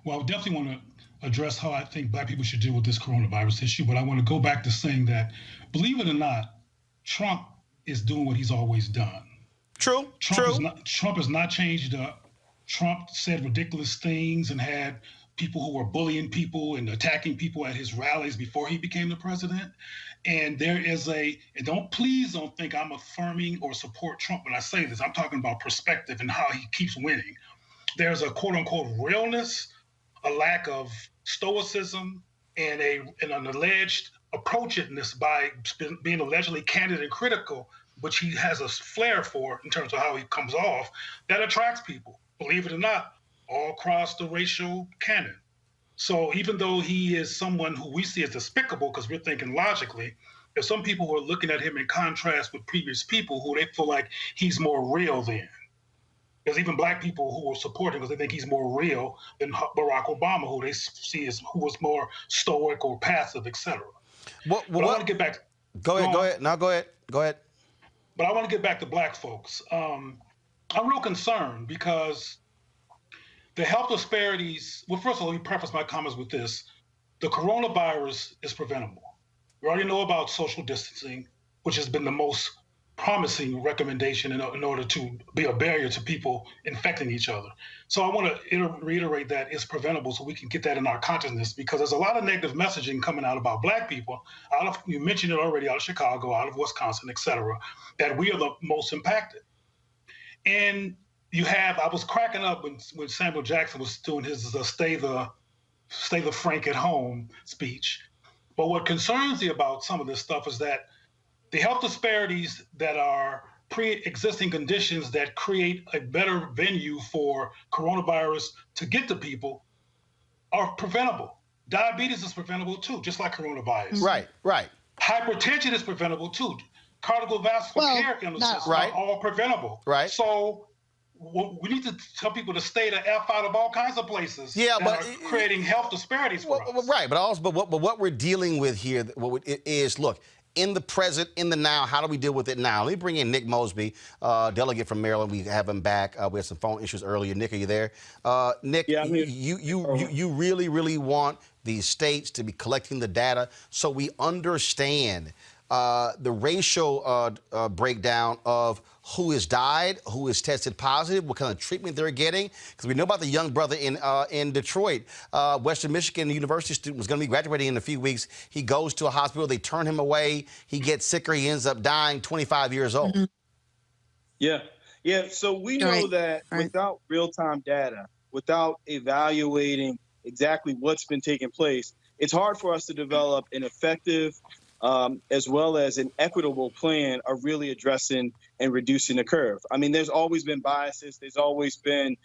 Well, I definitely want to address how I think black people should deal with this coronavirus issue, but I want to go back to saying that, believe it or not, Trump is doing what he's always done. True. Trump has not changed up. Trump said ridiculous things and had people who were bullying people and attacking people at his rallies before he became the president. And there is and please don't think I'm affirming or support Trump when I say this. I'm talking about perspective and how he keeps winning. There's a quote unquote realness, a lack of stoicism, and an alleged approachedness by being allegedly candid and critical, which he has a flair for in terms of how he comes off, that attracts people, believe it or not, all across the racial canon. So even though he is someone who we see as despicable because we're thinking logically, there's some people who are looking at him in contrast with previous people who they feel like he's more real than. There's even black people who will support him because they think he's more real than Barack Obama, who they see as who was more stoic or passive, etc. But I want to get back. Go ahead. No, go ahead. But I want to get back to black folks. I'm real concerned because the health disparities. Well, first of all, let me preface my comments with this: the coronavirus is preventable. We already know about social distancing, which has been the most promising recommendation in order to be a barrier to people infecting each other. So I want to reiterate that it's preventable so we can get that in our consciousness, because there's a lot of negative messaging coming out about black people, you mentioned it already, out of Chicago, out of Wisconsin, et cetera, that we are the most impacted. And I was cracking up when Samuel Jackson was doing his stay the Frank at home speech. But what concerns me about some of this stuff is that the health disparities that are pre-existing conditions that create a better venue for coronavirus to get to people are preventable. Diabetes is preventable too, just like coronavirus. Right. Hypertension is preventable too. Cardiovascular care illnesses are all preventable. Right. So we need to tell people to stay the F out of all kinds of places that are creating health disparities for us. Right, but what we're dealing with here is, look, in the present, in the now, how do we deal with it now? Let me bring in Nick Mosby, delegate from Maryland. We have him back. We had some phone issues earlier. Nick, are you there? Nick, yeah, I'm here. You really, really want these states to be collecting the data so we understand the racial breakdown of who has died, who has tested positive, what kind of treatment they're getting. Because we know about the young brother in Detroit, Western Michigan University student was going to be graduating in a few weeks. He goes to a hospital, they turn him away, he gets sicker, he ends up dying, 25 years old. Mm-hmm. Yeah. So we know that without real-time data, without evaluating exactly what's been taking place, it's hard for us to develop an effective as well as an equitable plan of really addressing and reducing the curve. I mean, there's always been biases. There's always been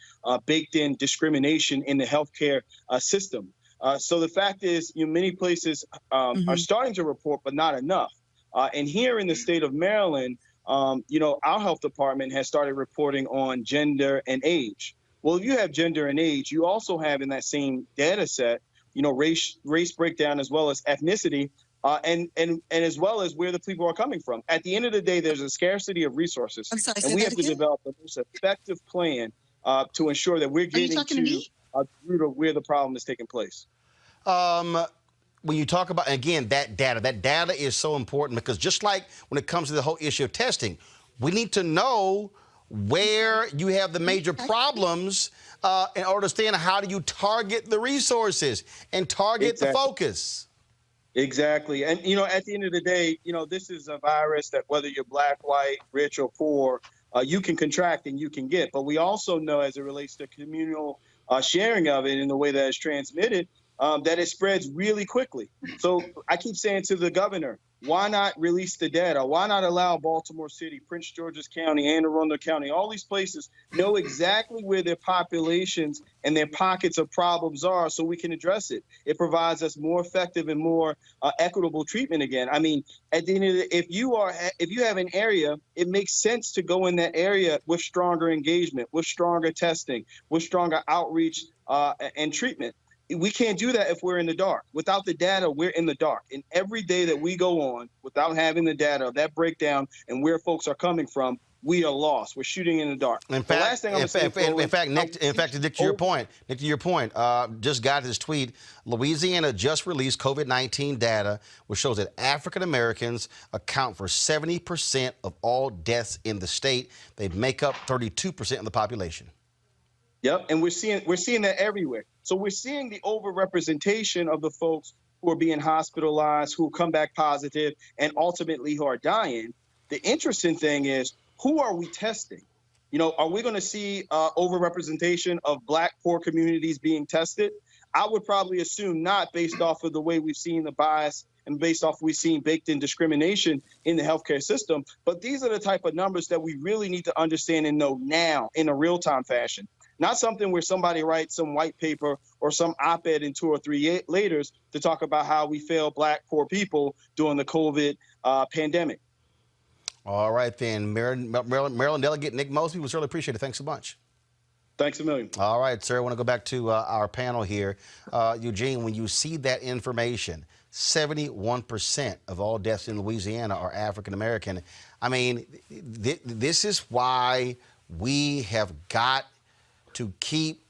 baked in discrimination in the healthcare system. So the fact is, many places are starting to report, but not enough. And here in the state of Maryland, our health department has started reporting on gender and age. Well, if you have gender and age, you also have in that same data set, race breakdown as well as ethnicity. And as well as where the people are coming from. At the end of the day, there's a scarcity of resources, and we have to develop the most effective plan to ensure that we're getting to the root of where the problem is taking place. When you talk about, again, that data is so important, because just like when it comes to the whole issue of testing, we need to know where you have the major problems in order to understand how do you target the resources and target the focus. Exactly. And, at the end of the day, this is a virus that whether you're black, white, rich, or poor, you can contract and you can get. But we also know, as it relates to communal sharing of it in the way that it's transmitted, that it spreads really quickly. So I keep saying to the governor, why not release the data? Why not allow Baltimore City, Prince George's County, Anne Arundel County, all these places know exactly where their populations and their pockets of problems are so we can address it. It provides us more effective and more equitable treatment again. I mean, at the end of the day, if you have an area, it makes sense to go in that area with stronger engagement, with stronger testing, with stronger outreach and treatment. We can't do that if we're in the dark. Without the data, we're in the dark. And every day that we go on without having the data, that breakdown and where folks are coming from, we are lost. We're shooting in the dark. In fact, Nick, to your point, just got this tweet. Louisiana just released COVID-19 data, which shows that African Americans account for 70% of all deaths in the state. They make up 32% of the population. Yep, and we're seeing that everywhere. So we're seeing the overrepresentation of the folks who are being hospitalized, who come back positive, and ultimately who are dying. The interesting thing is, who are we testing? You know, are we going to see overrepresentation of Black poor communities being tested? I would probably assume not, based off of the way we've seen the bias and based off we've seen baked in discrimination in the healthcare system. But these are the type of numbers that we really need to understand and know now in a real-time fashion. Not something where somebody writes some white paper or some op-ed in 2 or 3 later to talk about how we failed Black poor people during the COVID pandemic. All right, then. Maryland Delegate Nick Mosby, we certainly appreciate it. Thanks so much. Thanks a million. All right, sir. I want to go back to our panel here. Eugene, when you see that information, 71% of all deaths in Louisiana are African American. I mean, this is why we have got to keep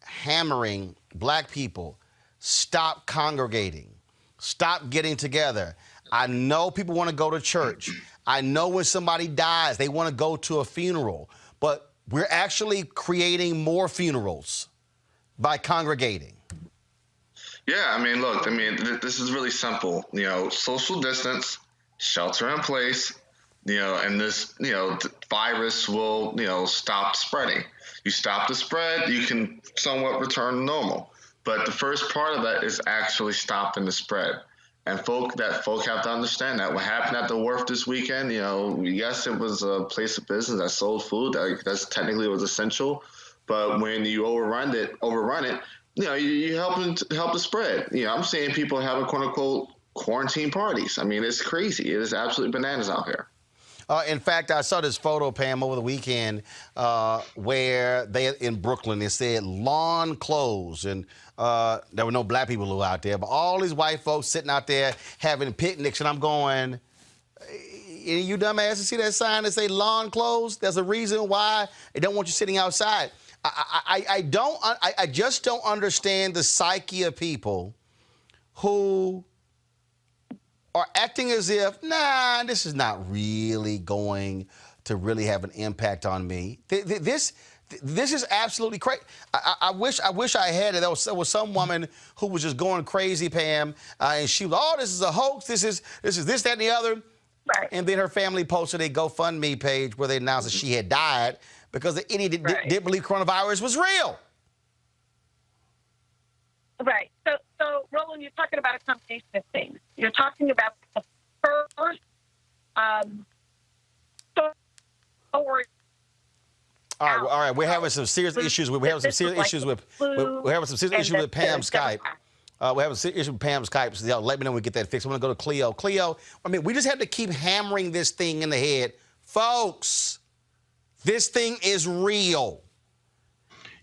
hammering Black people. Stop congregating. Stop getting together. I know people want to go to church. I know when somebody dies, they want to go to a funeral. But we're actually creating more funerals by congregating. Yeah, I mean, look, this is really simple. You know, social distance, shelter in place, and this, virus will, stop spreading. You stop the spread, you can somewhat return to normal. But the first part of that is actually stopping the spread. And folk have to understand that. What happened at the wharf this weekend, yes, it was a place of business that sold food. That's technically was essential. But when you overrun it, you help the spread. I'm seeing people having quote unquote quarantine parties. I mean, it's crazy. It is absolutely bananas out here. In fact, I saw this photo, Pam, over the weekend where in Brooklyn, they said lawn closed, and there were no Black people who were out there, but all these white folks sitting out there having picnics, and I'm going, you dumbasses see that sign that say lawn closed? There's a reason why they don't want you sitting outside. I just don't understand the psyche of people who are acting as if, this is not really going to really have an impact on me. This is absolutely crazy. I wish I had it. There was some woman who was just going crazy, Pam, and she was, this is a hoax. This is this, that, and the other. Right. And then her family posted a GoFundMe page where they announced that she had died because the idiot didn't believe coronavirus was real. Right. So, Roland, you're talking about a combination of things. You're talking about the first story. All right. We're having some serious issues. We're having some serious issues with Pam's Skype. We're having some issues with Pam's Skype. So let me know when we get that fixed. I'm going to go to Cleo. Cleo, we just have to keep hammering this thing in the head. Folks, this thing is real.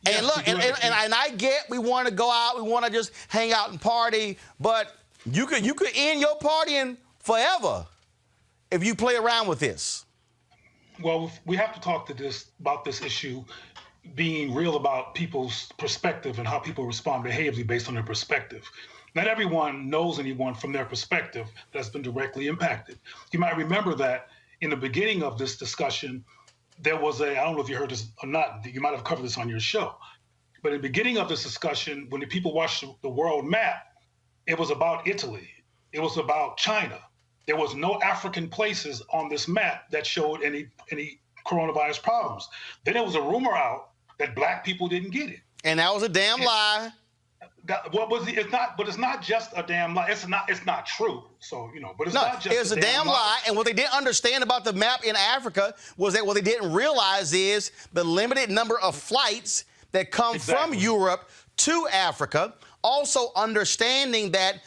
And look, and I get we want to go out, we want to just hang out and party, but you could end your partying forever if you play around with this. Well, we have to talk about this issue being real about people's perspective and how people respond behaviorally based on their perspective. Not everyone knows anyone from their perspective that's been directly impacted. You might remember that in the beginning of this discussion, there was I don't know if you heard this or not, you might have covered this on your show, but in the beginning of this discussion, when the people watched the world map, it was about Italy. It was about China. There was no African places on this map that showed any coronavirus problems. Then there was a rumor out that Black people didn't get it. And that was a damn lie. It's not just a damn lie. It's not true. So, but it's not just it's a damn lie. And what they didn't understand about the map in Africa was that what they didn't realize is the limited number of flights that come from Europe to Africa. Also understanding that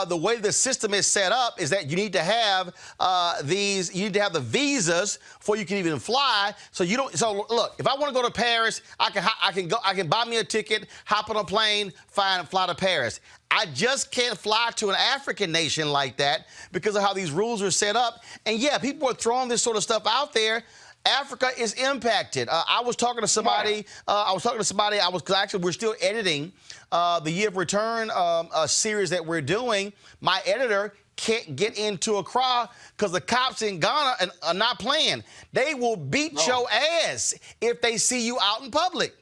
the way the system is set up is that you need to have the visas before you can even fly. So look, if I want to go to Paris, I can buy me a ticket, hop on a plane, fly to Paris. I just can't fly to an African nation like that because of how these rules are set up. And yeah, people are throwing this sort of stuff out there. Africa is impacted. I was talking to somebody. Because we're still editing the Year of Return series that we're doing. My editor can't get into Accra because the cops in Ghana are not playing. They will beat your ass if they see you out in public.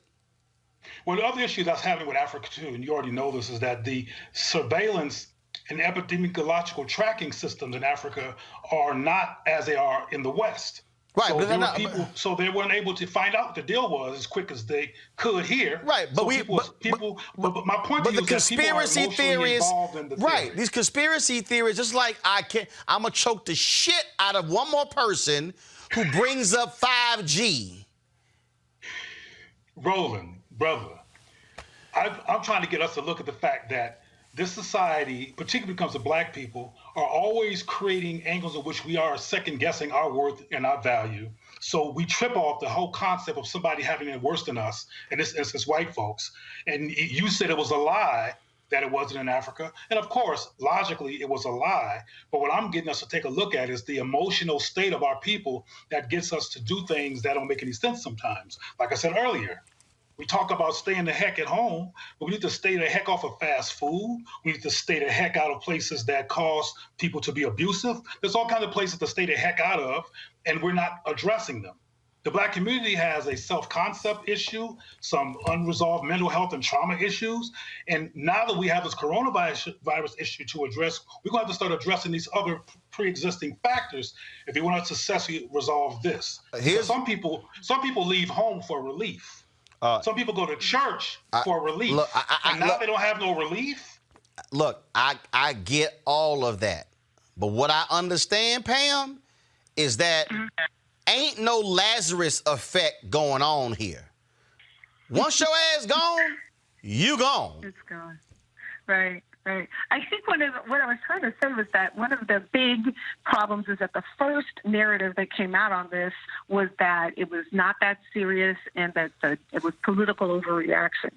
Well, the other issue that's happening with Africa too, and you already know this, is that the surveillance and epidemiological tracking systems in Africa are not as they are in the West. Right, so but there they're were people, so they weren't able to find out what the deal was as quick as they could here. Right, but but my point to you the is that people are conspiracy emotionally theories, involved in the right? theory. These conspiracy theories, just like I'm gonna choke the shit out of one more person who brings up 5G. Roland, brother, I'm trying to get us to look at the fact that this society, particularly when it comes to black people, are always creating angles in which we are second guessing our worth and our value. So we trip off the whole concept of somebody having it worse than us, in this instance, white folks. And you said it was a lie that it wasn't in Africa. And of course, logically, it was a lie. But what I'm getting us to take a look at is the emotional state of our people that gets us to do things that don't make any sense sometimes. Like I said earlier, we talk about staying the heck at home, but we need to stay the heck off of fast food. We need to stay the heck out of places that cause people to be abusive. There's all kinds of places to stay the heck out of, and we're not addressing them. The black community has a self-concept issue, some unresolved mental health and trauma issues. And now that we have this coronavirus issue to address, we're going to have to start addressing these other pre-existing factors if we want to successfully resolve this. Some people leave home for relief. Some people go to church for relief, and now they don't have no relief. Look, I get all of that. But what I understand, Pam, is that ain't no Lazarus effect going on here. Once your ass gone, you gone. It's gone. Right. Right. I think what I was trying to say was that one of the big problems is that the first narrative that came out on this was that it was not that serious and that it was political overreaction.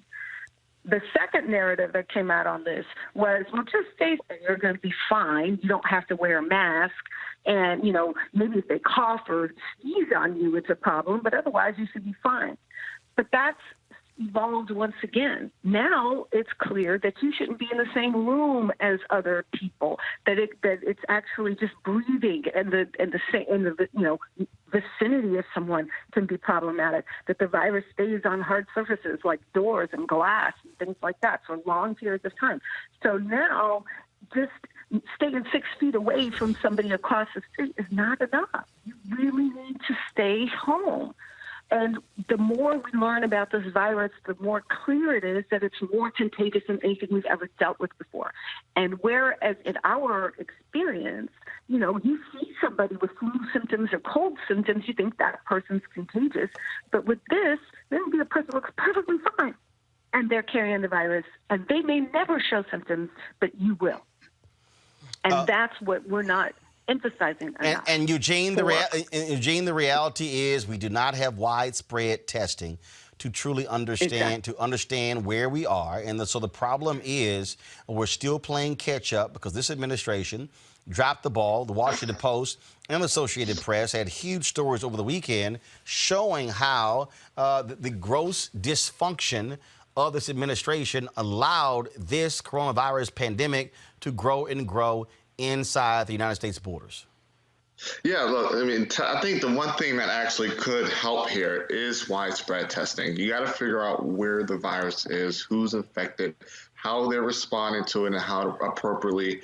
The second narrative that came out on this was, well, just stay there. You're going to be fine. You don't have to wear a mask. And, maybe if they cough or sneeze on you, it's a problem, but otherwise you should be fine. But that's evolved once again. Now it's clear that you shouldn't be in the same room as other people. That it's actually just breathing and the vicinity of someone can be problematic. That the virus stays on hard surfaces like doors and glass and things like that for long periods of time. So now just staying 6 feet away from somebody across the street is not enough. You really need to stay home. And the more we learn about this virus, the more clear it is that it's more contagious than anything we've ever dealt with before. And whereas in our experience, you see somebody with flu symptoms or cold symptoms, you think that person's contagious. But with this, there will be a person who looks perfectly fine, and they're carrying the virus. And they may never show symptoms, but you will. And that's what we're not emphasizing enough. And Eugene, the reality is we do not have widespread testing to truly understand where we are. And so the problem is we're still playing catch up because this administration dropped the ball. The Washington Post and the Associated Press had huge stories over the weekend showing how the gross dysfunction of this administration allowed this coronavirus pandemic to grow and grow inside the United States borders. Yeah, look, I mean, I think the one thing that actually could help here is widespread testing. You got to figure out where the virus is, who's infected, how they're responding to it, and how to appropriately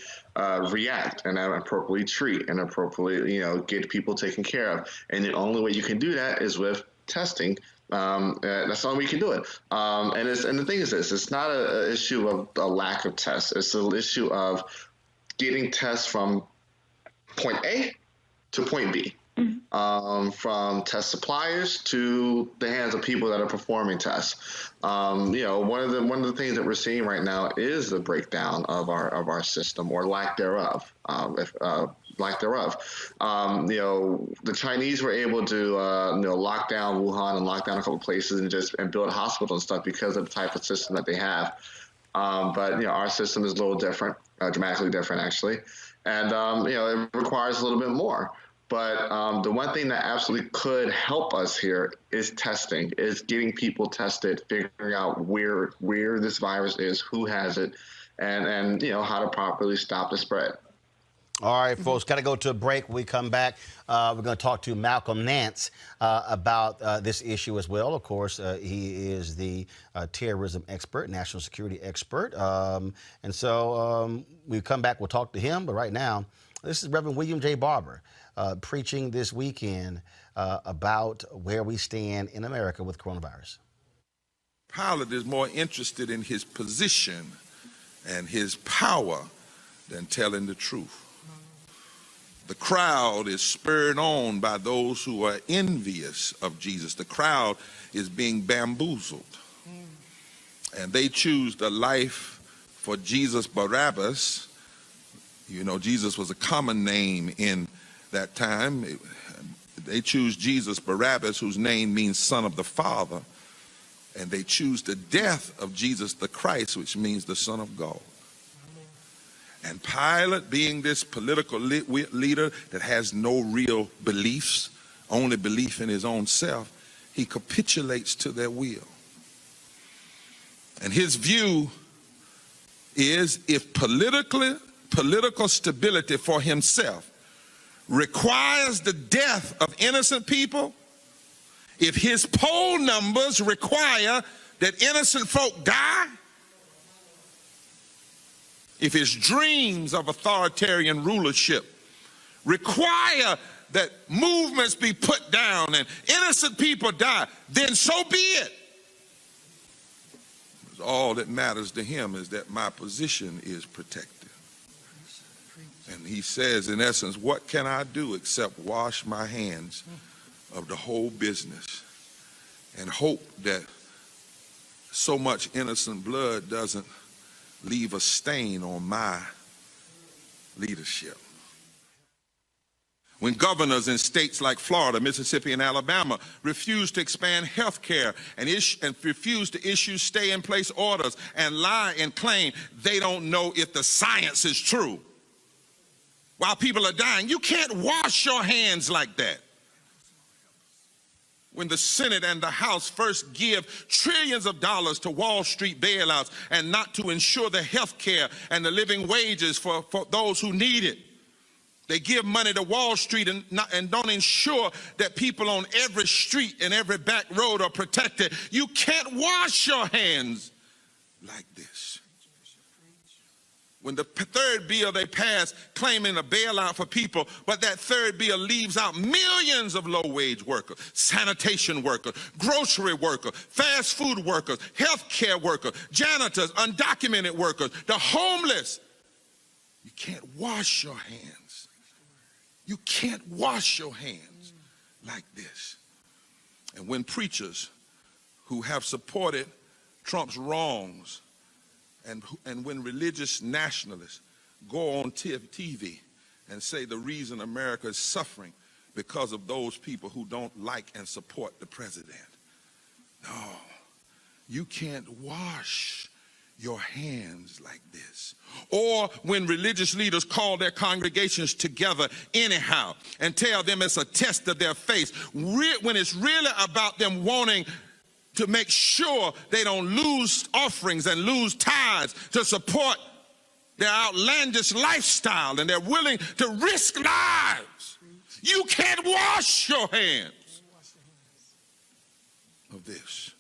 react and appropriately treat and appropriately, get people taken care of. And the only way you can do that is with testing. That's the only way you can do it. And the thing is this, it's not an issue of a lack of tests. It's an issue of getting tests from point A to point B, from test suppliers to the hands of people that are performing tests. One of the things that we're seeing right now is the breakdown of our system, or lack thereof. The Chinese were able to lock down Wuhan and lock down a couple places and build hospitals and stuff because of the type of system that they have. But our system is a little different, dramatically different actually, and it requires a little bit more. But the one thing that absolutely could help us here is testing, is getting people tested, figuring out where this virus is, who has it, and how to properly stop the spread. All right, folks, got to go to a break. When we come back, we're going to talk to Malcolm Nance about this issue as well. Of course, he is the terrorism expert, national security expert. And so we come back, we'll talk to him. But right now, this is Reverend William J. Barber preaching this weekend about where we stand in America with coronavirus. Pilate is more interested in his position and his power than telling the truth. The crowd is spurred on by those who are envious of Jesus. The crowd is being bamboozled. And they choose the life for Jesus Barabbas. You know, Jesus was a common name in that time. They choose Jesus Barabbas, whose name means son of the Father. And they choose the death of Jesus the Christ, which means the Son of God. And Pilate, being this political leader that has no real beliefs, only belief in his own self, he capitulates to their will. And his view is, if political stability for himself requires the death of innocent people, if his poll numbers require that innocent folk die, if his dreams of authoritarian rulership require that movements be put down and innocent people die, then so be it. All that matters to him is that my position is protected. And he says, in essence, what can I do except wash my hands of the whole business and hope that so much innocent blood doesn't leave a stain on my leadership. When governors in states like Florida, Mississippi, and Alabama refuse to expand health care and refuse to issue stay-in-place orders and lie and claim they don't know if the science is true while people are dying, you can't wash your hands like that. When the Senate and the House first give trillions of dollars to Wall Street bailouts and not to ensure the health care and the living wages for those who need it. They give money to Wall Street and don't ensure that people on every street and every back road are protected. You can't wash your hands like this. When the third bill they passed claiming a bailout for people, but that third bill leaves out millions of low-wage workers, sanitation workers, grocery workers, fast food workers, healthcare workers, janitors, undocumented workers, the homeless. You can't wash your hands. You can't wash your hands like this. And when preachers who have supported Trump's wrongs and when religious nationalists go on TV and say the reason America is suffering because of those people who don't like and support the president. No, you can't wash your hands like this. Or when religious leaders call their congregations together anyhow and tell them it's a test of their faith, when it's really about them wanting to make sure they don't lose offerings and lose tithes to support their outlandish lifestyle, and they're willing to risk lives. You can't wash your hands of this.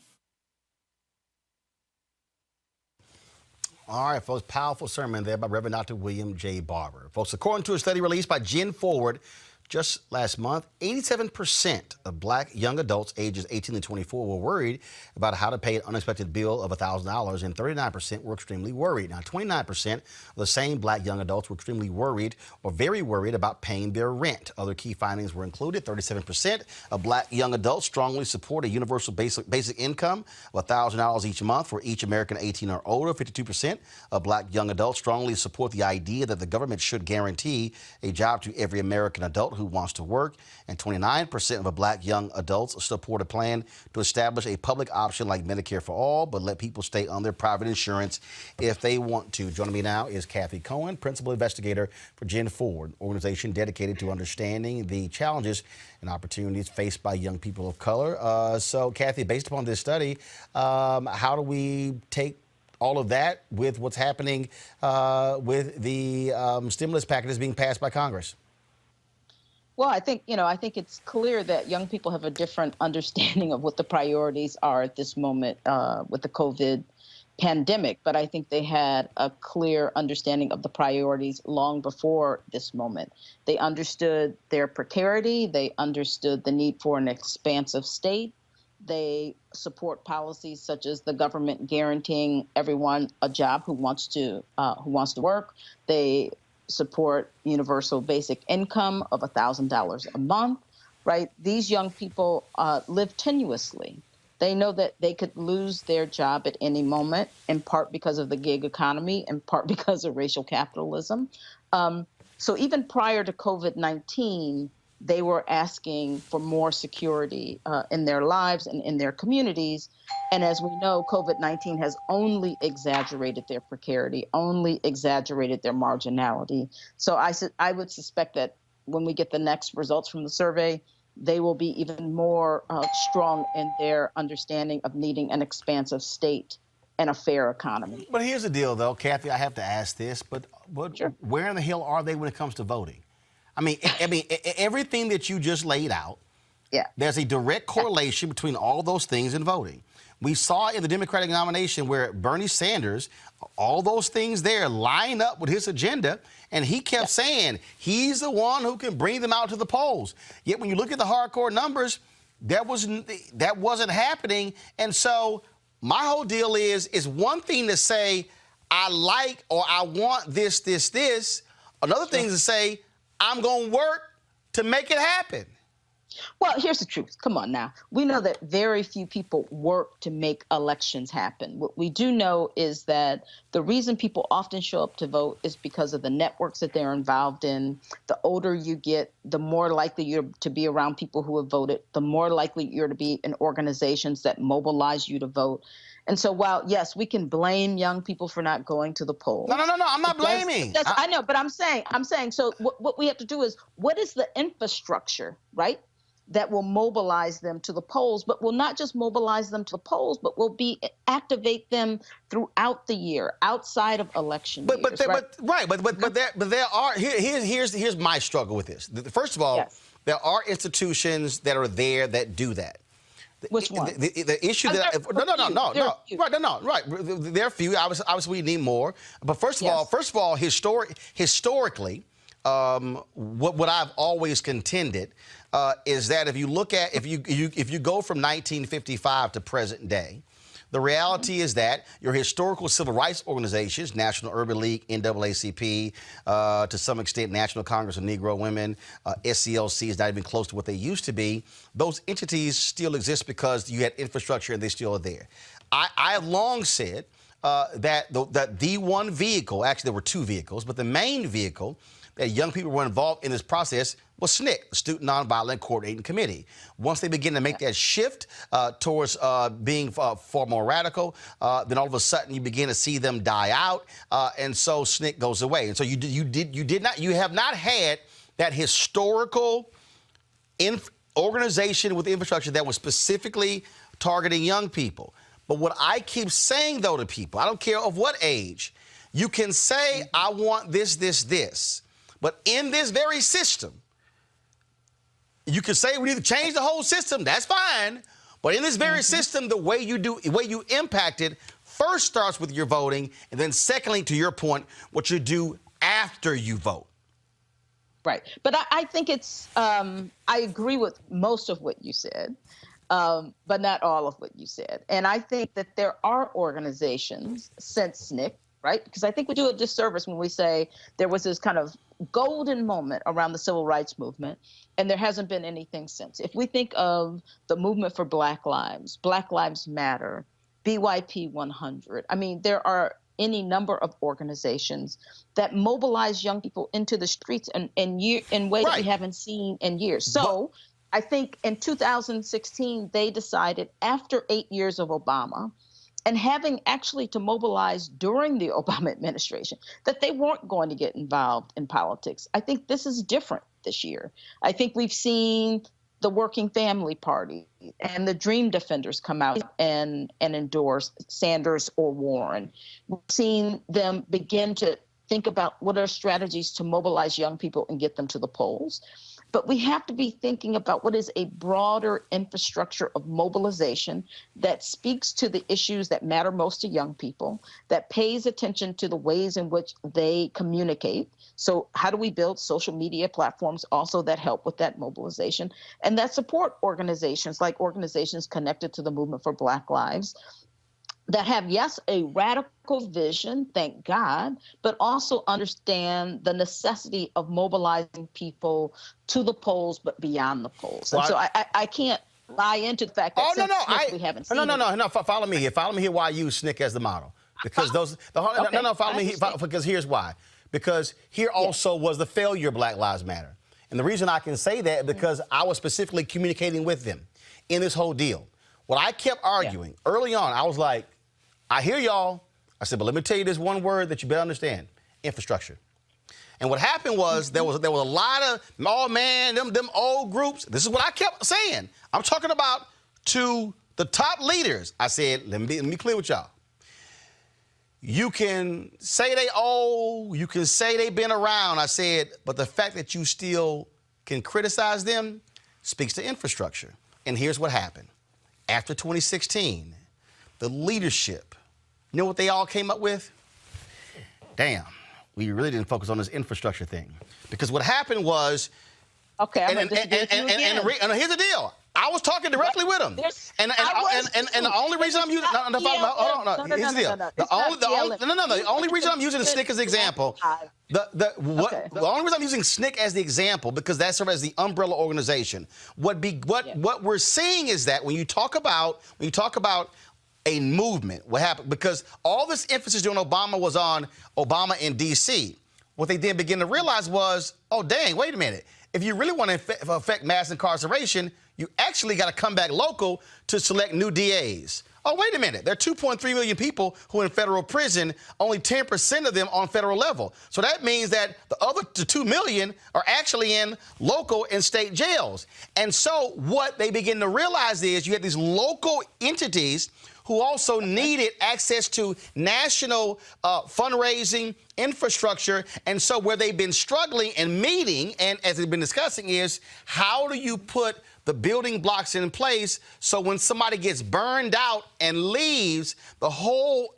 All right, folks, powerful sermon there by Reverend Dr. William J. Barber. Folks, according to a study released by Gen Forward just last month, 87% of black young adults ages 18 to 24 were worried about how to pay an unexpected bill of $1,000, and 39% were extremely worried. Now, 29% of the same black young adults were extremely worried or very worried about paying their rent. Other key findings were included. 37% of black young adults strongly support a universal basic income of $1,000 each month for each American 18 or older. 52% of black young adults strongly support the idea that the government should guarantee a job to every American adult who wants to work, and 29% of black young adults support a plan to establish a public option like Medicare for all, but let people stay on their private insurance if they want to. Joining me now is Kathy Cohen, principal investigator for Gen Forward, an organization dedicated to understanding the challenges and opportunities faced by young people of color. So, Kathy, based upon this study, how do we take all of that with what's happening with the stimulus packages being passed by Congress? Well, I think it's clear that young people have a different understanding of what the priorities are at this moment with the COVID pandemic, but I think they had a clear understanding of the priorities long before this moment. They understood their precarity. They understood the need for an expansive state. They support policies such as the government guaranteeing everyone a job who wants to work. They support universal basic income of $1,000 a month. Right? These young people live tenuously. They know that they could lose their job at any moment, in part because of the gig economy, in part because of racial capitalism. So even prior to COVID-19, they were asking for more security in their lives and in their communities. And as we know, COVID-19 has only exaggerated their precarity, only exaggerated their marginality. So I would suspect that when we get the next results from the survey, they will be even more strong in their understanding of needing an expansive state and a fair economy. But here's the deal, though, Kathy, I have to ask this, but Sure. Where in the hell are they when it comes to voting? I mean, everything that you just laid out, there's a direct correlation between all those things and voting. We saw in the Democratic nomination where Bernie Sanders, all those things there line up with his agenda, and he kept saying he's the one who can bring them out to the polls. Yet when you look at the hardcore numbers, that wasn't happening. And so my whole deal is one thing to say, I like or I want this. Another thing is to say, I'm going to work to make it happen. Well, here's the truth. Come on now. We know that very few people work to make elections happen. What we do know is that the reason people often show up to vote is because of the networks that they're involved in. The older you get, the more likely you're to be around people who have voted, the more likely you're to be in organizations that mobilize you to vote. And so while, yes, we can blame young people for not going to the polls. No, I'm not blaming. I know, but I'm saying, so what we have to do is, what is the infrastructure, right, that will mobilize them to the polls, but will not just mobilize them to the polls, but will activate them throughout the year, outside of election years. Here's my struggle with this. First of all, there are institutions that are there that do that. Which one? The issue that there are few. Obviously, we need more. But first of all, historically, what I've always contended is that if you look at if you go from 1955 to present day, the reality is that your historical civil rights organizations, National Urban League, NAACP, to some extent National Congress of Negro Women, SCLC is not even close to what they used to be. Those entities still exist because you had infrastructure and they still are there. I have long said that the one vehicle, actually there were two vehicles, but the main vehicle that young people were involved in this process was SNCC, the Student Nonviolent Coordinating Committee. Once they begin to make that shift towards being far more radical, then all of a sudden you begin to see them die out, and so SNCC goes away. And so you have not had that historical organization with infrastructure that was specifically targeting young people. But what I keep saying though to people, I don't care of what age, you can say I want this. But in this very system, you can say we need to change the whole system. That's fine. But in this very system, the way you impact it first starts with your voting, and then secondly, to your point, what you do after you vote. Right. But I think it's, I agree with most of what you said, but not all of what you said. And I think that there are organizations since SNCC, right? Because I think we do a disservice when we say there was this kind of golden moment around the civil rights movement, and there hasn't been anything since. If we think of the movement for Black Lives Matter, BYP 100, I mean, there are any number of organizations that mobilize young people into the streets in ways that we haven't seen in years. So I think in 2016, they decided after 8 years of Obama, and having actually to mobilize during the Obama administration, that they weren't going to get involved in politics. I think this is different this year. I think we've seen the Working Family Party and the Dream Defenders come out and endorse Sanders or Warren. We've seen them begin to think about what are strategies to mobilize young people and get them to the polls. But we have to be thinking about what is a broader infrastructure of mobilization that speaks to the issues that matter most to young people, that pays attention to the ways in which they communicate. So how do we build social media platforms also that help with that mobilization, and that support organizations like organizations connected to the Movement for Black Lives that have, yes, a radical vision, thank God, but also understand the necessity of mobilizing people to the polls, but beyond the polls. And so I can't buy into the fact that we haven't seen No, follow me here. Follow me here why I use SNCC as the model. Because follow me here, because here's why. Because here also was the failure of Black Lives Matter. And the reason I can say that because I was specifically communicating with them in this whole deal. What I kept arguing early on, I was like, I hear y'all. I said, but let me tell you this one word that you better understand: infrastructure. And what happened was there was a lot of, oh man, them old groups. This is what I kept saying. I'm talking about to the top leaders. I said, let me be clear with y'all. You can say they old, you can say they've been around. I said, but the fact that you still can criticize them speaks to infrastructure. And here's what happened. After 2016, the leadership, you know what they all came up with? Damn, we really didn't focus on this infrastructure thing. Because what happened was, and here's the deal. I was talking directly with them. And the only reason I'm using, the only reason I'm using the SNCC as the example, the only reason I'm using SNCC as the example, because that serves as the umbrella organization. What we're seeing is that when you talk about a movement, what happened, because all this emphasis during Obama was on Obama in D.C. What they then begin to realize was, oh, dang, wait a minute. If you really want to affect mass incarceration, you actually got to come back local to select new DAs. Oh, wait a minute. There are 2.3 million people who are in federal prison, only 10% of them on federal level. So that means that the other 2 million are actually in local and state jails. And so what they begin to realize is you have these local entities who also needed access to national fundraising infrastructure. And so where they've been struggling and meeting, and as they've been discussing, is how do you put the building blocks in place so when somebody gets burned out and leaves, the whole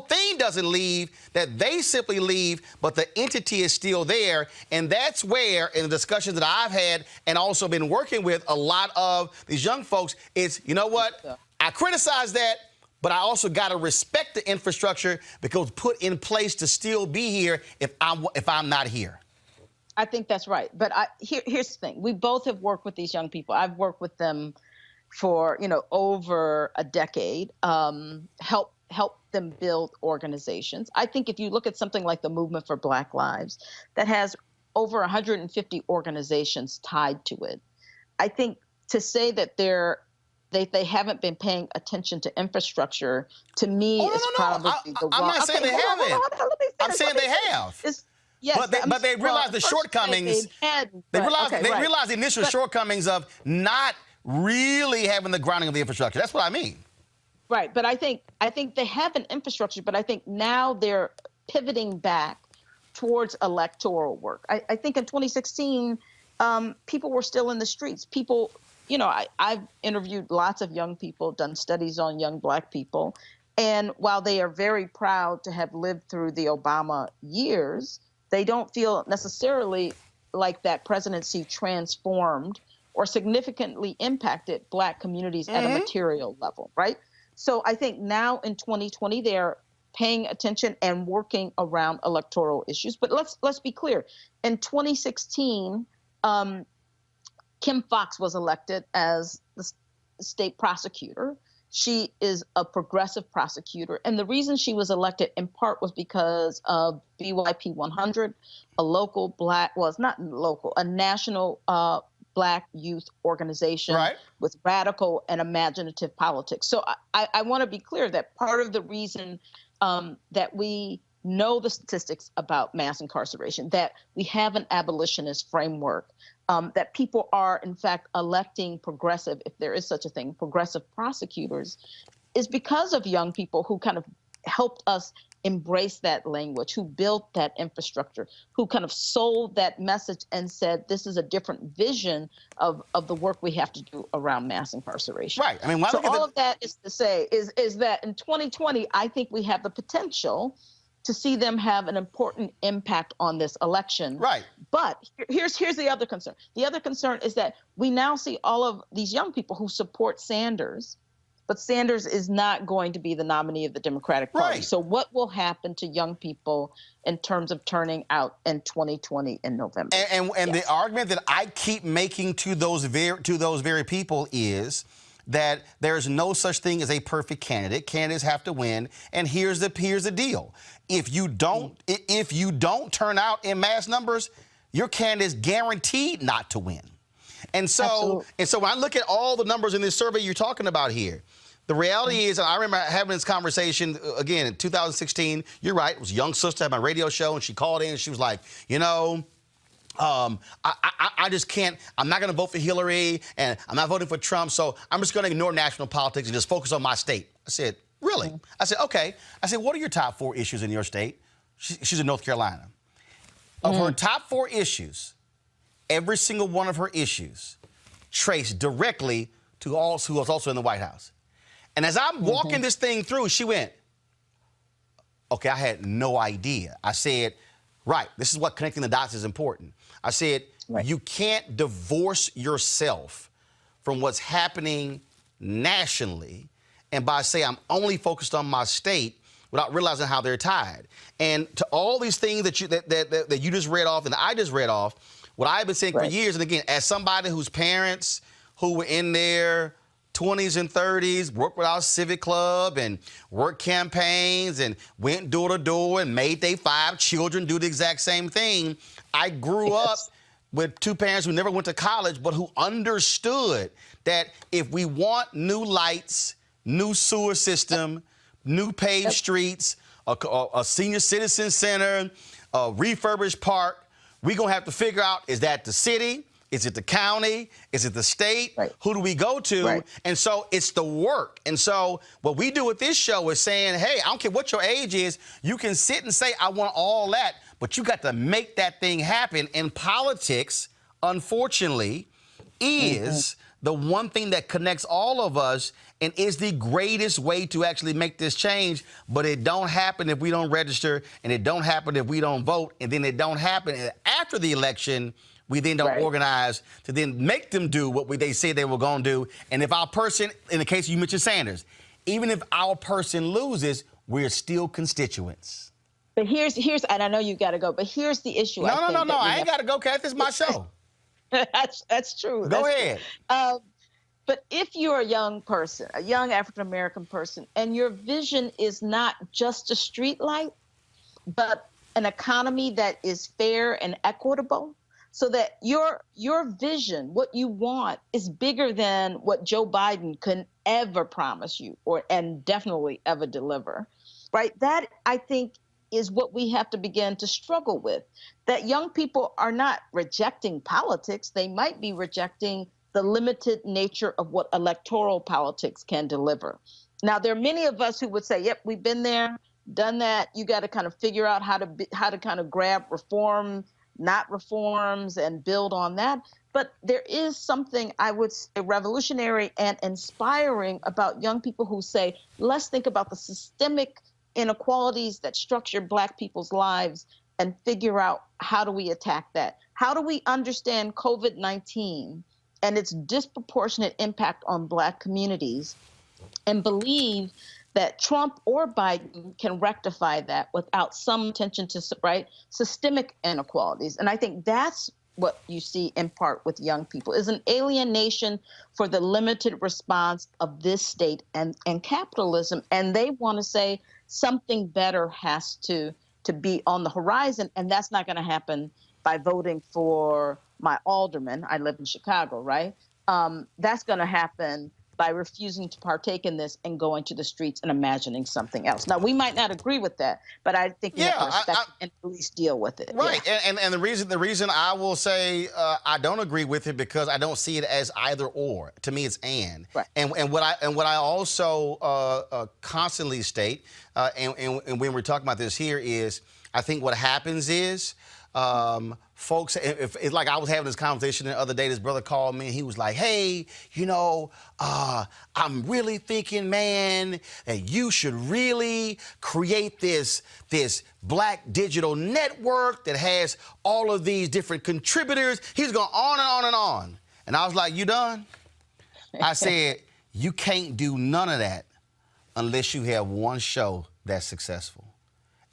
thing doesn't leave, that they simply leave, but the entity is still there. And that's where, in the discussions that I've had and also been working with a lot of these young folks, is, you know what? I criticize that, but I also got to respect the infrastructure because put in place to still be here if I'm not here. I think that's right. But here's the thing. We both have worked with these young people. I've worked with them for, over a decade, help them build organizations. I think if you look at something like the Movement for Black Lives, that has over 150 organizations tied to it. I think to say that they haven't been paying attention to infrastructure, to me, is probably the wrong. I'm not saying they haven't. I'm saying they have. Yes, but they realize the shortcomings. They realize the initial shortcomings of not really having the grounding of the infrastructure. That's what I mean. Right, but I think they have an infrastructure, but I think now they're pivoting back towards electoral work. I think in 2016, people were still in the streets. People, I've interviewed lots of young people, done studies on young Black people, and while they are very proud to have lived through the Obama years, they don't feel necessarily like that presidency transformed or significantly impacted Black communities at a material level, right? So I think now in 2020, they're paying attention and working around electoral issues. But let's be clear. In 2016, Kim Foxx was elected as the state prosecutor. She is a progressive prosecutor. And the reason she was elected in part was because of BYP 100, a national Black youth organization with radical and imaginative politics. So I want to be clear that part of the reason that we know the statistics about mass incarceration, that we have an abolitionist framework, that people are, in fact, electing progressive, if there is such a thing, progressive prosecutors, is because of young people who kind of helped us embrace that language, who built that infrastructure, who kind of sold that message and said, this is a different vision of the work we have to do around mass incarceration. Right. I mean, so all of that is to say is that in 2020, I think we have the potential to see them have an important impact on this election. Right. But here's the other concern. The other concern is that we now see all of these young people who support Sanders, but Sanders is not going to be the nominee of the Democratic Party. Right. So what will happen to young people in terms of turning out in 2020 in November? And the argument that I keep making to those very people is that there is no such thing as a perfect candidate. Candidates have to win. And here's the deal. If you don't turn out in mass numbers, your candidate is guaranteed not to win. And so when I look at all the numbers in this survey you're talking about here, the reality is, and I remember having this conversation again in 2016. You're right. It was a young sister at my radio show, and she called in and she was like, I just can't. I'm not going to vote for Hillary, and I'm not voting for Trump. So I'm just going to ignore national politics and just focus on my state. I said, really? I said, okay. I said, what are your top 4 issues in your state? She's in North Carolina. Of her top 4 issues, every single one of her issues traced directly to who was also in the White House. And as I'm walking this thing through, she went, okay, I had no idea. I said, right, this is what connecting the dots is important. I said, you can't divorce yourself from what's happening nationally and by saying I'm only focused on my state without realizing how they're tied. And to all these things that you just read off and that I just read off, what I've been saying for years, and again, as somebody whose parents who were in their 20s and 30s, worked with our civic club and worked campaigns and went door to door and made their 5 children do the exact same thing. I grew up with 2 parents who never went to college, but who understood that if we want new lights, new sewer system, new paved streets, a senior citizen center, a refurbished park, we're going to have to figure out, is that the city? Is it the county? Is it the state? Who do we go to? And so it's the work. And so what we do with this show is saying, hey, I don't care what your age is, you can sit and say, I want all that, but you got to make that thing happen. And politics, unfortunately, is the one thing that connects all of us and is the greatest way to actually make this change. But it don't happen if we don't register, and it don't happen if we don't vote, and then it don't happen after the election. We then don't organize to then make them do what they said they were going to do. And if our person, in the case you mentioned Sanders, even if our person loses, we're still constituents. But here's, and I know you got to go, but here's the issue. No, I ain't got to go, Kath. This is my show. That's true. Go ahead. But if you're a young person, a young African-American person, and your vision is not just a street light, but an economy that is fair and equitable, so that your vision, what you want, is bigger than what Joe Biden can ever promise you and definitely ever deliver, right? That, I think, is what we have to begin to struggle with. That young people are not rejecting politics. They might be rejecting the limited nature of what electoral politics can deliver. Now, there are many of us who would say, yep, we've been there, done that. You got to kind of figure out how to kind of grab reform, not reforms, and build on that. But there is something, I would say, revolutionary and inspiring about young people who say, let's think about the systemic inequalities that structure Black people's lives and figure out, how do we attack that? How do we understand COVID-19 and its disproportionate impact on Black communities and believe that Trump or Biden can rectify that without some attention to systemic inequalities? And I think that's what you see in part with young people, is an alienation for the limited response of this state and capitalism. And they want to say something better has to be on the horizon. And that's not going to happen by voting for my alderman. I live in Chicago, right? That's going to happen by refusing to partake in this and going to the streets and imagining something else. Now, we might not agree with that, but I think we have to respect and at least deal with it. Right, and the reason I will say I don't agree with it because I don't see it as either or. To me, it's and. Right. And what I also constantly state, and when we're talking about this here is, I think what happens is. Folks, if like I was having this conversation the other day, this brother called me and he was like, hey, you know, I'm really thinking, man, that you should really create this black digital network that has all of these different contributors. He's going on and on and on. And I was like, you done? I said, you can't do none of that unless you have one show that's successful.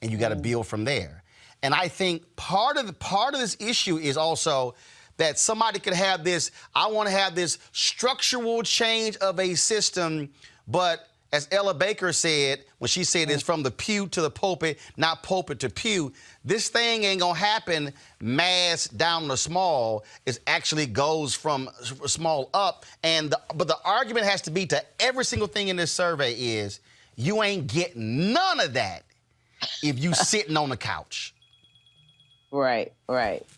And you got to build from there. And I think part of this issue is also that somebody could have this, I want to have this structural change of a system, but as Ella Baker said, when she said it's from the pew to the pulpit, not pulpit to pew, this thing ain't gonna happen mass down to small. It actually goes from small up. But the argument has to be to every single thing in this survey is you ain't getting none of that if you sitting on the couch. Right.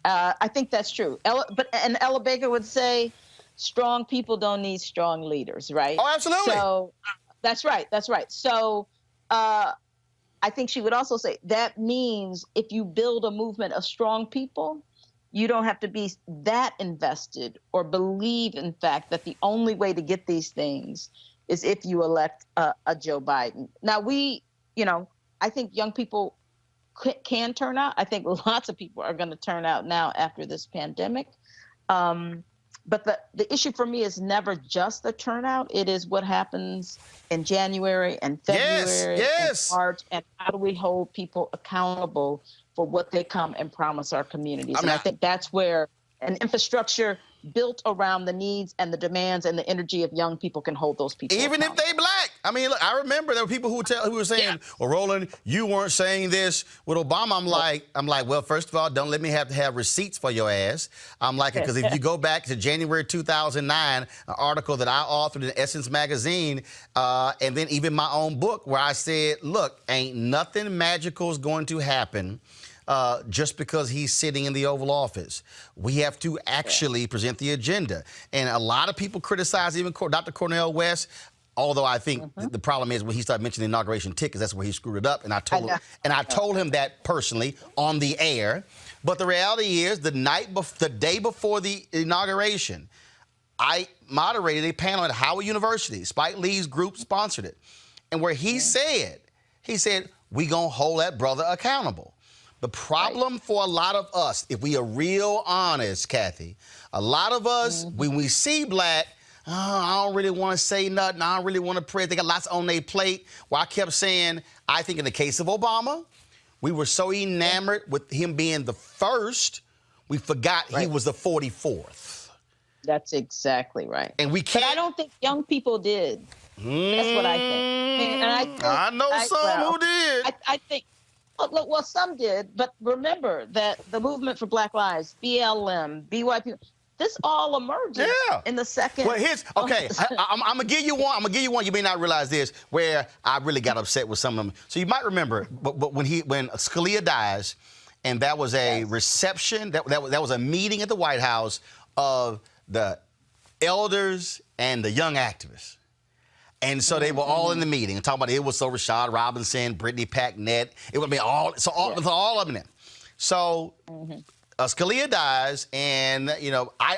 I think that's true. And Ella Baker would say, strong people don't need strong leaders, right? Oh, absolutely. So that's right. So I think she would also say that means if you build a movement of strong people, you don't have to be that invested or believe, in fact, that the only way to get these things is if you elect a Joe Biden. Now, I think young people can turn out. I think lots of people are going to turn out now after this pandemic. But the issue for me is never just the turnout. It is what happens in January and February and March, and how do we hold people accountable for what they come and promise our communities. I think that's where an infrastructure built around the needs and the demands and the energy of young people can hold those people even if they black. I mean, look, I remember there were people who were saying, well, Roland, you weren't saying this with Obama. I'm like, well, first of all, don't let me have to have receipts for your ass. I'm like, because if you go back to January 2009, an article that I authored in Essence magazine, and then even my own book where I said, look, ain't nothing magical is going to happen just because he's sitting in the Oval Office. We have to actually present the agenda. And a lot of people criticize even Dr. Cornel West, although I think the problem is when he started mentioning the inauguration tickets, that's where he screwed it up. And I told him that personally on the air. But the reality is the day before the inauguration, I moderated a panel at Howard University. Spike Lee's group sponsored it. And where he said, we gonna hold that brother accountable. The problem for a lot of us, if we are real honest, Kathy, a lot of us, when we see black, I don't really want to say nothing. I don't really want to pray. They got lots on their plate. Well, I kept saying, I think in the case of Obama, we were so enamored with him being the first, we forgot he was the 44th. That's exactly right. And we can't. But I don't think young people did. That's what I think. I know some who did. I think. Look, well, some did, but remember that the movement for Black Lives, BLM, BYP, this all emerged in the second. Well, I'm gonna give you one. You may not realize this, where I really got upset with some of them. So you might remember, but when Scalia dies, and that was a reception, that was a meeting at the White House of the elders and the young activists. And so they were all in the meeting and talking about it was so Rashad Robinson, Brittany Packnett. It would be all of them. So Scalia dies, and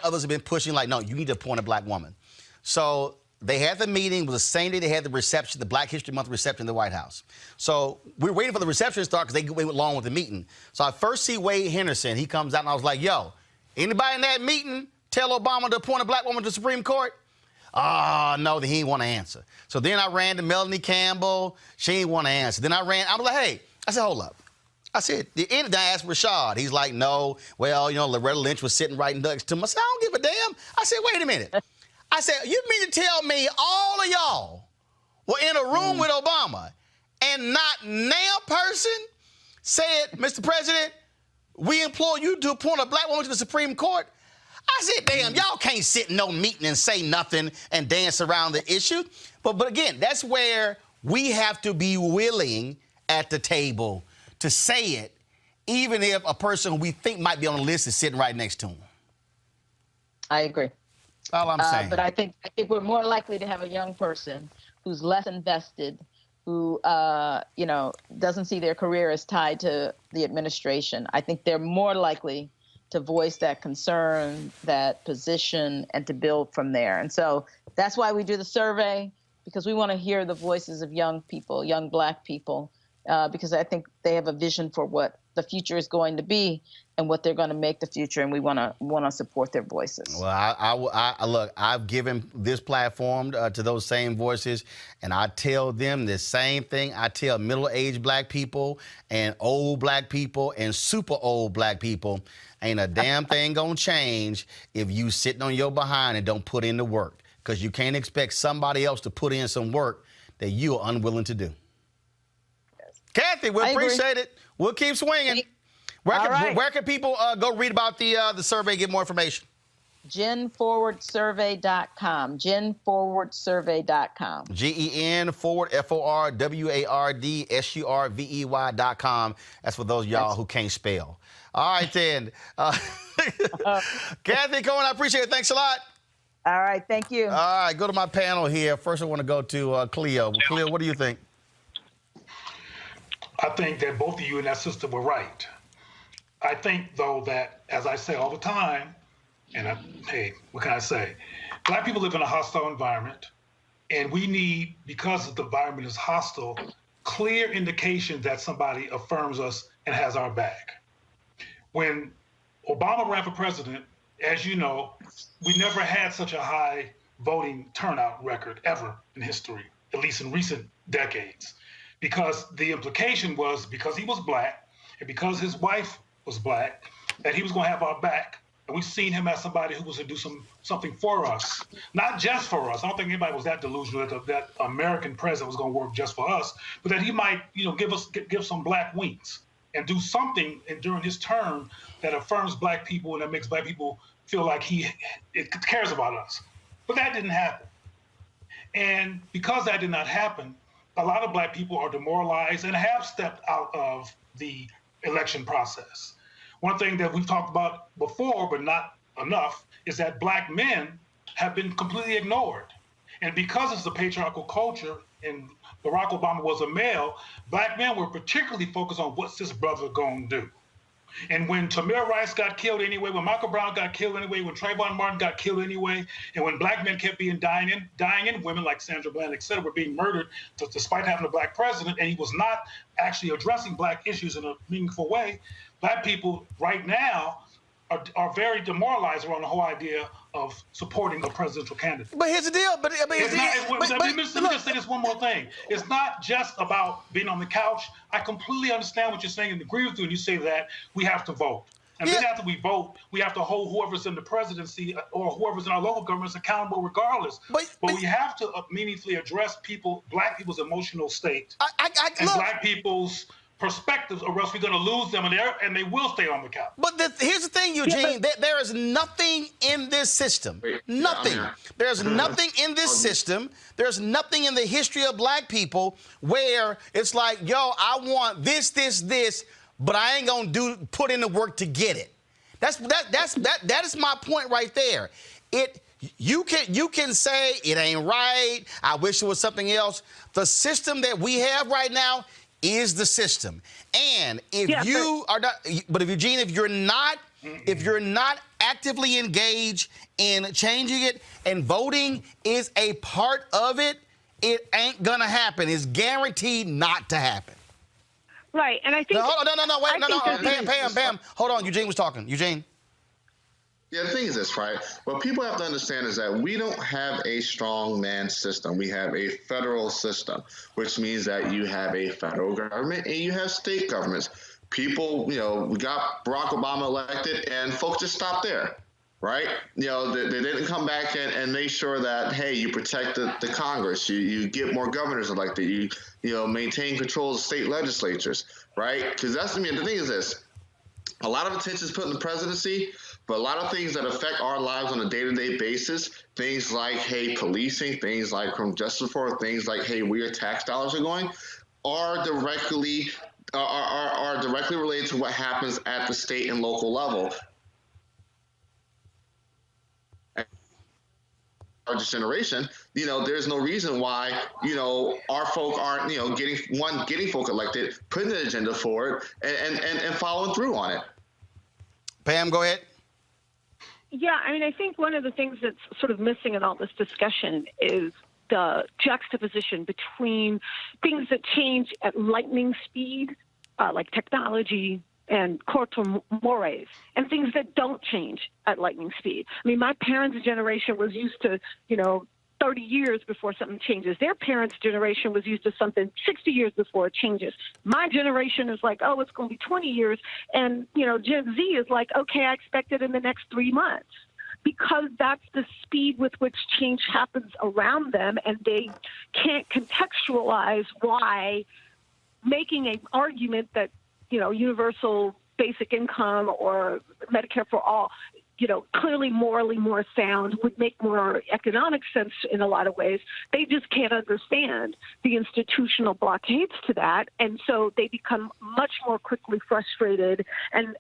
others have been pushing like, no, you need to appoint a black woman. So they had the meeting. It was the same day they had the reception, the Black History Month reception in the White House. So we were waiting for the reception to start because they went along with the meeting. So I first see Wade Henderson. He comes out, and I was like, yo, anybody in that meeting tell Obama to appoint a black woman to the Supreme Court? No, he didn't want to answer. So then I ran to Melanie Campbell. She didn't want to answer. Then I was like, hey, I said, hold up. I said, I asked Rashad. He's like, no. Well, Loretta Lynch was sitting right next to him. I said, I don't give a damn. I said, wait a minute. I said, you mean to tell me all of y'all were in a room with Obama and not now person said, Mr. President, we implore you to appoint a black woman to the Supreme Court? I I said, damn, y'all can't sit in no meeting and say nothing and dance around the issue. But again, that's where we have to be willing at the table to say it, even if a person who we think might be on the list is sitting right next to him. I agree. All I'm saying. But I think we're more likely to have a young person who's less invested, who doesn't see their career as tied to the administration. I think they're more likely to voice that concern, that position, and to build from there. And so that's why we do the survey, because we want to hear the voices of young people, young Black people, because I think they have a vision for what the future is going to be and what they're going to make the future, and we want to support their voices. Well, I look, I've given this platform to those same voices, and I tell them the same thing. I tell middle-aged Black people and old Black people and super old Black people, ain't a damn thing gonna change if you sitting on your behind and don't put in the work, because you can't expect somebody else to put in some work that you are unwilling to do. Yes. Kathy, we appreciate it. We'll keep swinging. Where can people go read about the survey, get more information? GenForwardSurvey.com. GenForwardSurvey.com. GEN forward FORWARDSURVEY.com. That's for those of y'all who can't spell. All right, then. Kathy Cohen, I appreciate it. Thanks a lot. All right, thank you. All right, go to my panel here. First, I want to go to Cleo. Cleo, what do you think? I think that both of you in that system were right. I think, though, that, as I say all the time, hey, what can I say? Black people live in a hostile environment, and we need, because the environment is hostile, clear indication that somebody affirms us and has our back. When Obama ran for president, as you know, we never had such a high voting turnout record ever in history, at least in recent decades. Because the implication was, because he was Black and because his wife was Black, that he was going to have our back. And we've seen him as somebody who was going to do something for us, not just for us. I don't think anybody was that delusional that American president was going to work just for us, but that he might, give some Black wings and do something during his term that affirms Black people and that makes Black people feel like he cares about us. But that didn't happen. And because that did not happen, a lot of Black people are demoralized and have stepped out of the election process. One thing that we've talked about before, but not enough, is that Black men have been completely ignored. And because it's a patriarchal culture and Barack Obama was a male, Black men were particularly focused on what's this brother gonna do. And when Tamir Rice got killed anyway, when Michael Brown got killed anyway, when Trayvon Martin got killed anyway, and when Black men kept dying in, women like Sandra Bland, et cetera, were being murdered despite having a Black president, and he was not actually addressing Black issues in a meaningful way, Black people right now are very demoralized around the whole idea of supporting a presidential candidate. But here's the deal. Let me just say this one more thing. It's not just about being on the couch. I completely understand what you're saying and agree with you when you say that we have to vote. And then after we vote, we have to hold whoever's in the presidency or whoever's in our local governments accountable regardless. But we have to meaningfully address Black people's emotional state and Black people's perspectives, or else we're going to lose them, and they will stay on the couch. But here's the thing, Eugene. There is nothing in this system. Nothing. There's nothing in this system. There's nothing in the history of Black people where it's like, yo, I want this, but I ain't going to put in the work to get it. That is my point right there. You can say it ain't right. I wish it was something else. The system that we have right now is the system. And if Eugene, if you're not actively engaged in changing it, and voting is a part of it, it ain't gonna happen. It's guaranteed not to happen. Right, and I think... Pam. Hold on, Eugene was talking. Eugene. Yeah, the thing is this, right? What people have to understand is that we don't have a strong man system. We have a federal system, which means that you have a federal government and you have state governments. People, we got Barack Obama elected and folks just stopped there, right? They didn't come back and make sure that, hey, you protect the Congress, you get more governors elected, you maintain control of state legislatures, right? Because the thing is this. A lot of attention is put in the presidency, But a lot of things that affect our lives on a day-to-day basis, things like, hey, policing, things like criminal justice reform, things like, hey, where your tax dollars are going, are directly related to what happens at the state and local level. Largest generation, there's no reason why, our folk aren't, getting folk elected, putting the agenda forward, and following through on it. Pam, go ahead. Yeah, I mean, I think one of the things that's sort of missing in all this discussion is the juxtaposition between things that change at lightning speed, like technology and cultural mores, and things that don't change at lightning speed. I mean, my parents' generation was used to, 30 years before something changes. Their parents' generation was used to something 60 years before it changes. My generation is like, oh, it's going to be 20 years. And, Gen Z is like, okay, I expect it in the next 3 months. Because that's the speed with which change happens around them, and they can't contextualize why making an argument that, universal basic income or Medicare for all, clearly morally more sound, would make more economic sense in a lot of ways. They just can't understand the institutional blockades to that. And so they become much more quickly frustrated and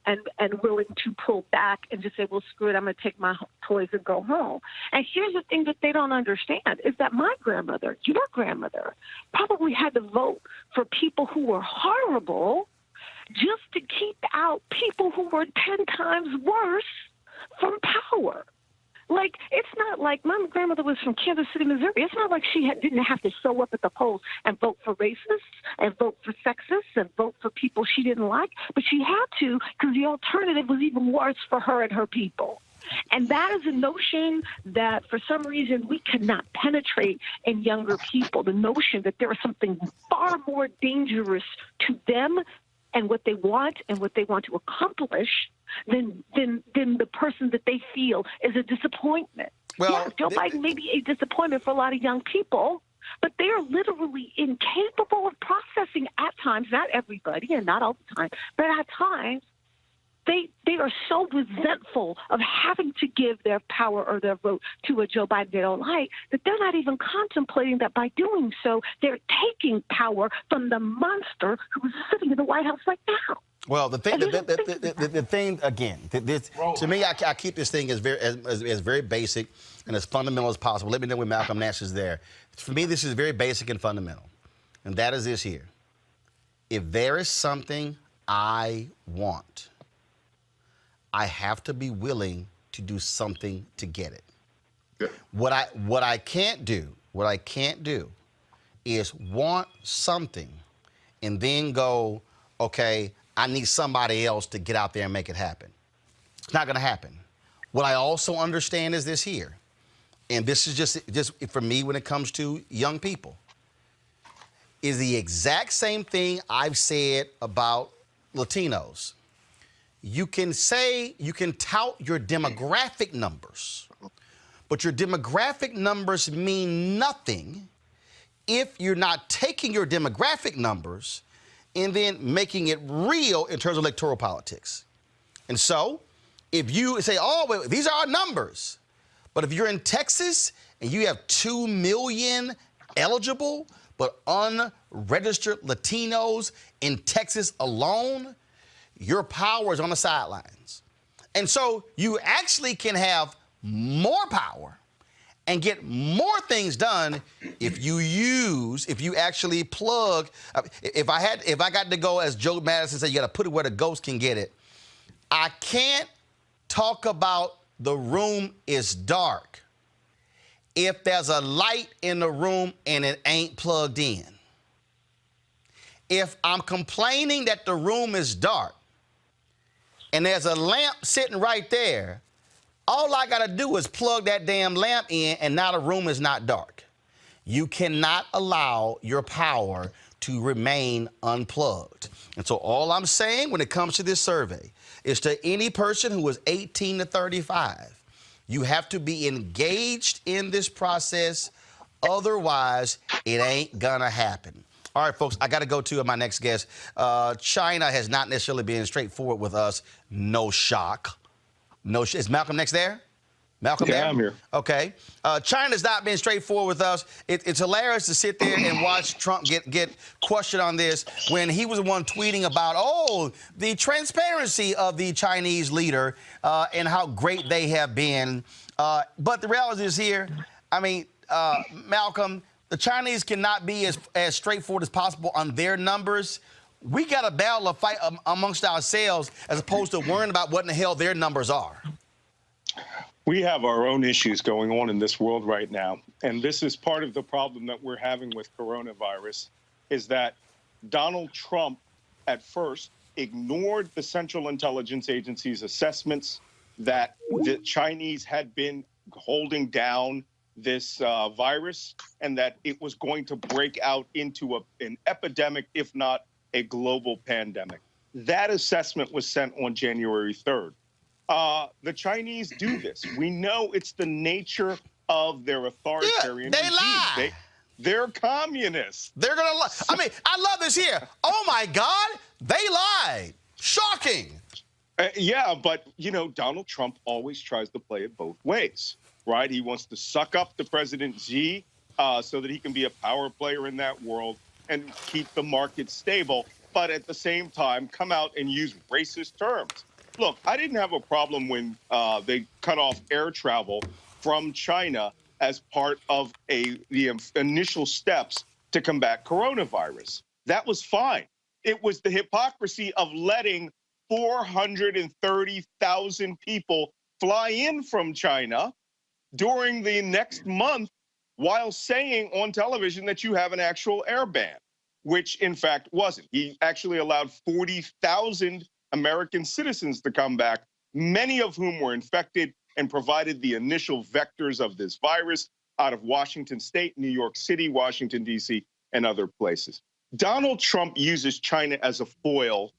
willing to pull back and just say, well, screw it, I'm going to take my toys and go home. And here's the thing that they don't understand is that my grandmother, your grandmother, probably had to vote for people who were horrible just to keep out people who were 10 times worse from power. Like, it's not like my grandmother was from Kansas City, Missouri. It's not like she didn't have to show up at the polls and vote for racists and vote for sexists and vote for people she didn't like, but she had to because the alternative was even worse for her and her people. And that is a notion that for some reason we cannot penetrate in younger people, the notion that there is something far more dangerous to them and what they want to accomplish than the person that they feel is a disappointment. Well, yeah, Joe Biden may be a disappointment for a lot of young people, but they are literally incapable of processing at times, not everybody and not all the time, but at times, they are so resentful of having to give their power or their vote to a Joe Biden they don't like that they're not even contemplating that by doing so, they're taking power from the monster who is sitting in the White House right now. Well, the thing again, to me, I keep this thing as very basic and as fundamental as possible. Let me know when Malcolm Nash is there. For me, this is very basic and fundamental, and that is this here. If there is something I want, I have to be willing to do something to get it. Yeah. What I can't do is want something and then go, okay, I need somebody else to get out there and make it happen. It's not going to happen. What I also understand is this here, and this is just for me when it comes to young people, is the exact same thing I've said about Latinos. You can tout your demographic numbers, but your demographic numbers mean nothing if you're not taking your demographic numbers and then making it real in terms of electoral politics. And so if you say, oh, wait, these are our numbers, but if you're in Texas and you have 2 million eligible but unregistered Latinos in Texas alone, your power is on the sidelines. And so you actually can have more power and get more things done if you actually plug. If I got to go, as Joe Madison said, you got to put it where the ghost can get it. I can't talk about the room is dark if there's a light in the room and it ain't plugged in. If I'm complaining that the room is dark and there's a lamp sitting right there, all I got to do is plug that damn lamp in, and now the room is not dark. You cannot allow your power to remain unplugged. And so all I'm saying when it comes to this survey is to any person who is 18 to 35, you have to be engaged in this process. Otherwise, it ain't gonna happen. All right, folks, I got to go to my next guest. China has not necessarily been straightforward with us. No shock. No, is Malcolm next there? Malcolm Yeah, there? I'm here. Okay. China's not been straightforward with us. It's hilarious to sit there and watch Trump get questioned on this when he was the one tweeting about, the transparency of the Chinese leader and how great they have been. But the reality is here, Malcolm, the Chinese cannot be as straightforward as possible on their numbers. We got to battle a fight amongst ourselves as opposed to worrying about what in the hell their numbers are. We have our own issues going on in this world right now. And this is part of the problem that we're having with coronavirus, is that Donald Trump at first ignored the Central Intelligence Agency's assessments that the Chinese had been holding down this virus and that it was going to break out into an epidemic, if not a global pandemic. That assessment was sent on January 3rd. The Chinese do this. We know it's the nature of their authoritarian regime. Lie. They're communists. They're going to lie. I love this here. Oh, my God, they lied. Shocking. Yeah, but, Donald Trump always tries to play it both ways, right? He wants to suck up to President Xi so that he can be a power player in that world and keep the market stable, but at the same time come out and use racist terms. Look, I didn't have a problem when they cut off air travel from China as part of the initial steps to combat coronavirus. That was fine. It was the hypocrisy of letting 430,000 people fly in from China during the next month while saying on television that you have an actual air ban, which in fact wasn't. He actually allowed 40,000 American citizens to come back, many of whom were infected and provided the initial vectors of this virus out of Washington State, New York City, Washington, D.C., and other places. Donald Trump uses China as a foil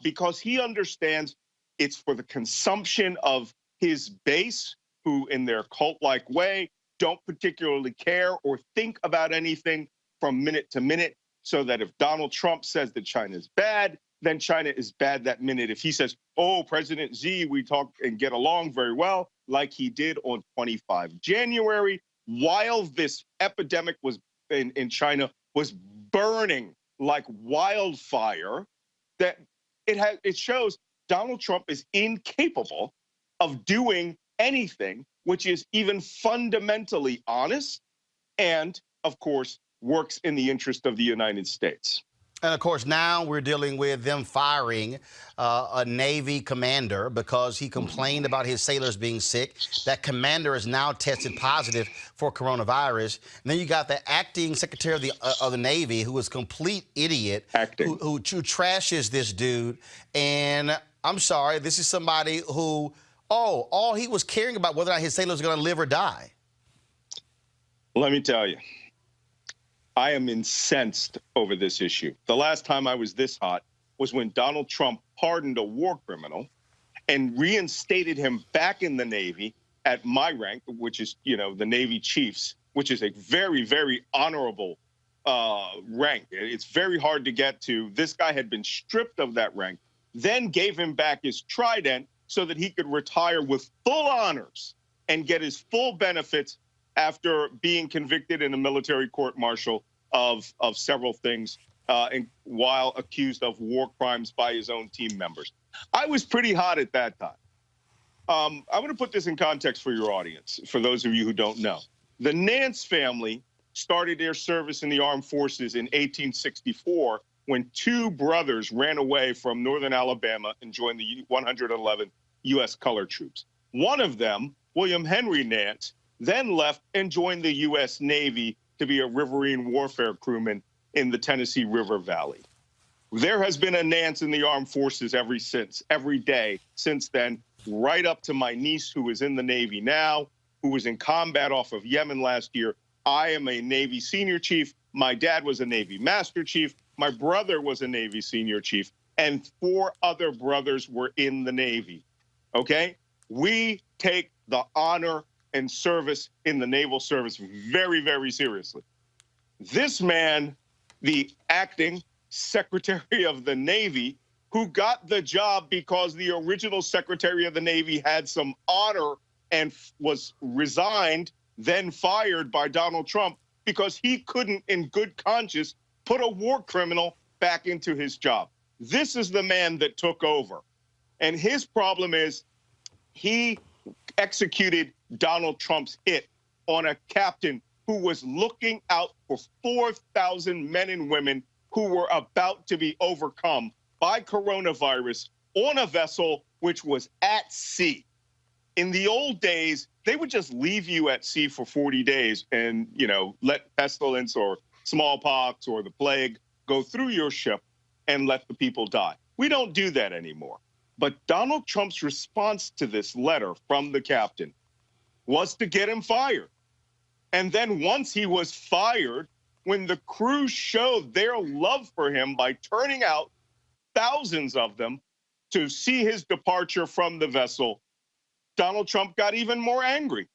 because he understands it's for the consumption of his base, who in their cult-like way don't particularly care or think about anything from minute to minute, so that if Donald Trump says that China is bad, then China is bad that minute. If he says, President Xi, we talk and get along very well, like he did on 25 January, while this epidemic was in China was burning like wildfire, that it shows Donald Trump is incapable of doing anything which is even fundamentally honest and, of course, works in the interest of the United States. And, of course, now we're dealing with them firing a Navy commander because he complained about his sailors being sick. That commander is now tested positive for coronavirus. And then you got the acting secretary of the Navy, who is a complete idiot, who trashes this dude. And I'm sorry, this is somebody who, all he was caring about whether or not his sailors are going to live or die. Let me tell you. I am incensed over this issue. The last time I was this hot was when Donald Trump pardoned a war criminal and reinstated him back in the Navy at my rank, which is, the Navy Chiefs, which is a very, very honorable rank. It's very hard to get to. This guy had been stripped of that rank, then gave him back his trident so that he could retire with full honors and get his full benefits after being convicted in a military court-martial of several things and while accused of war crimes by his own team members. I was pretty hot at that time. I'm going to put this in context for your audience, for those of you who don't know. The Nance family started their service in the armed forces in 1864 when two brothers ran away from northern Alabama and joined the 111 U.S. Colored Troops. One of them, William Henry Nance, then left and joined the U.S. Navy to be a riverine warfare crewman in the Tennessee River Valley. There has been a Nance in the armed forces every day since then, right up to my niece, who is in the Navy now, who was in combat off of Yemen last year. I am a Navy senior chief. My dad was a Navy master chief. My brother was a Navy senior chief, and 4 other brothers were in the Navy, okay? We take the honor and service in the naval service very, very seriously. This man, the acting Secretary of the Navy, who got the job because the original Secretary of the Navy had some honor and was resigned, then fired by Donald Trump because he couldn't, in good conscience, put a war criminal back into his job. This is the man that took over. And his problem is he executed Donald Trump's hit on a captain who was looking out for 4,000 men and women who were about to be overcome by coronavirus on a vessel which was at sea. In the old days, they would just leave you at sea for 40 days and, let pestilence or smallpox or the plague go through your ship and let the people die. We don't do that anymore. But Donald Trump's response to this letter from the captain was to get him fired. And then once he was fired, when the crew showed their love for him by turning out thousands of them to see his departure from the vessel, Donald Trump got even more angry.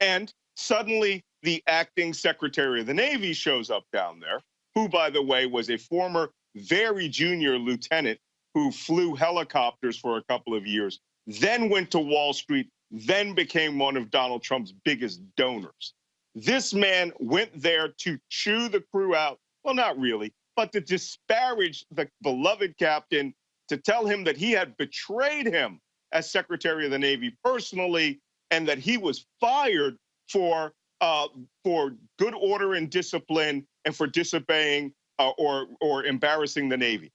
And suddenly the acting Secretary of the Navy shows up down there, who, by the way, was a former very junior lieutenant who flew helicopters for a couple of years, then went to Wall Street, then became one of Donald Trump's biggest donors. This man went there to chew the crew out. Well, not really, but to disparage the beloved captain, to tell him that he had betrayed him as Secretary of the Navy personally, and that he was fired for good order and discipline and for disobeying or embarrassing the Navy.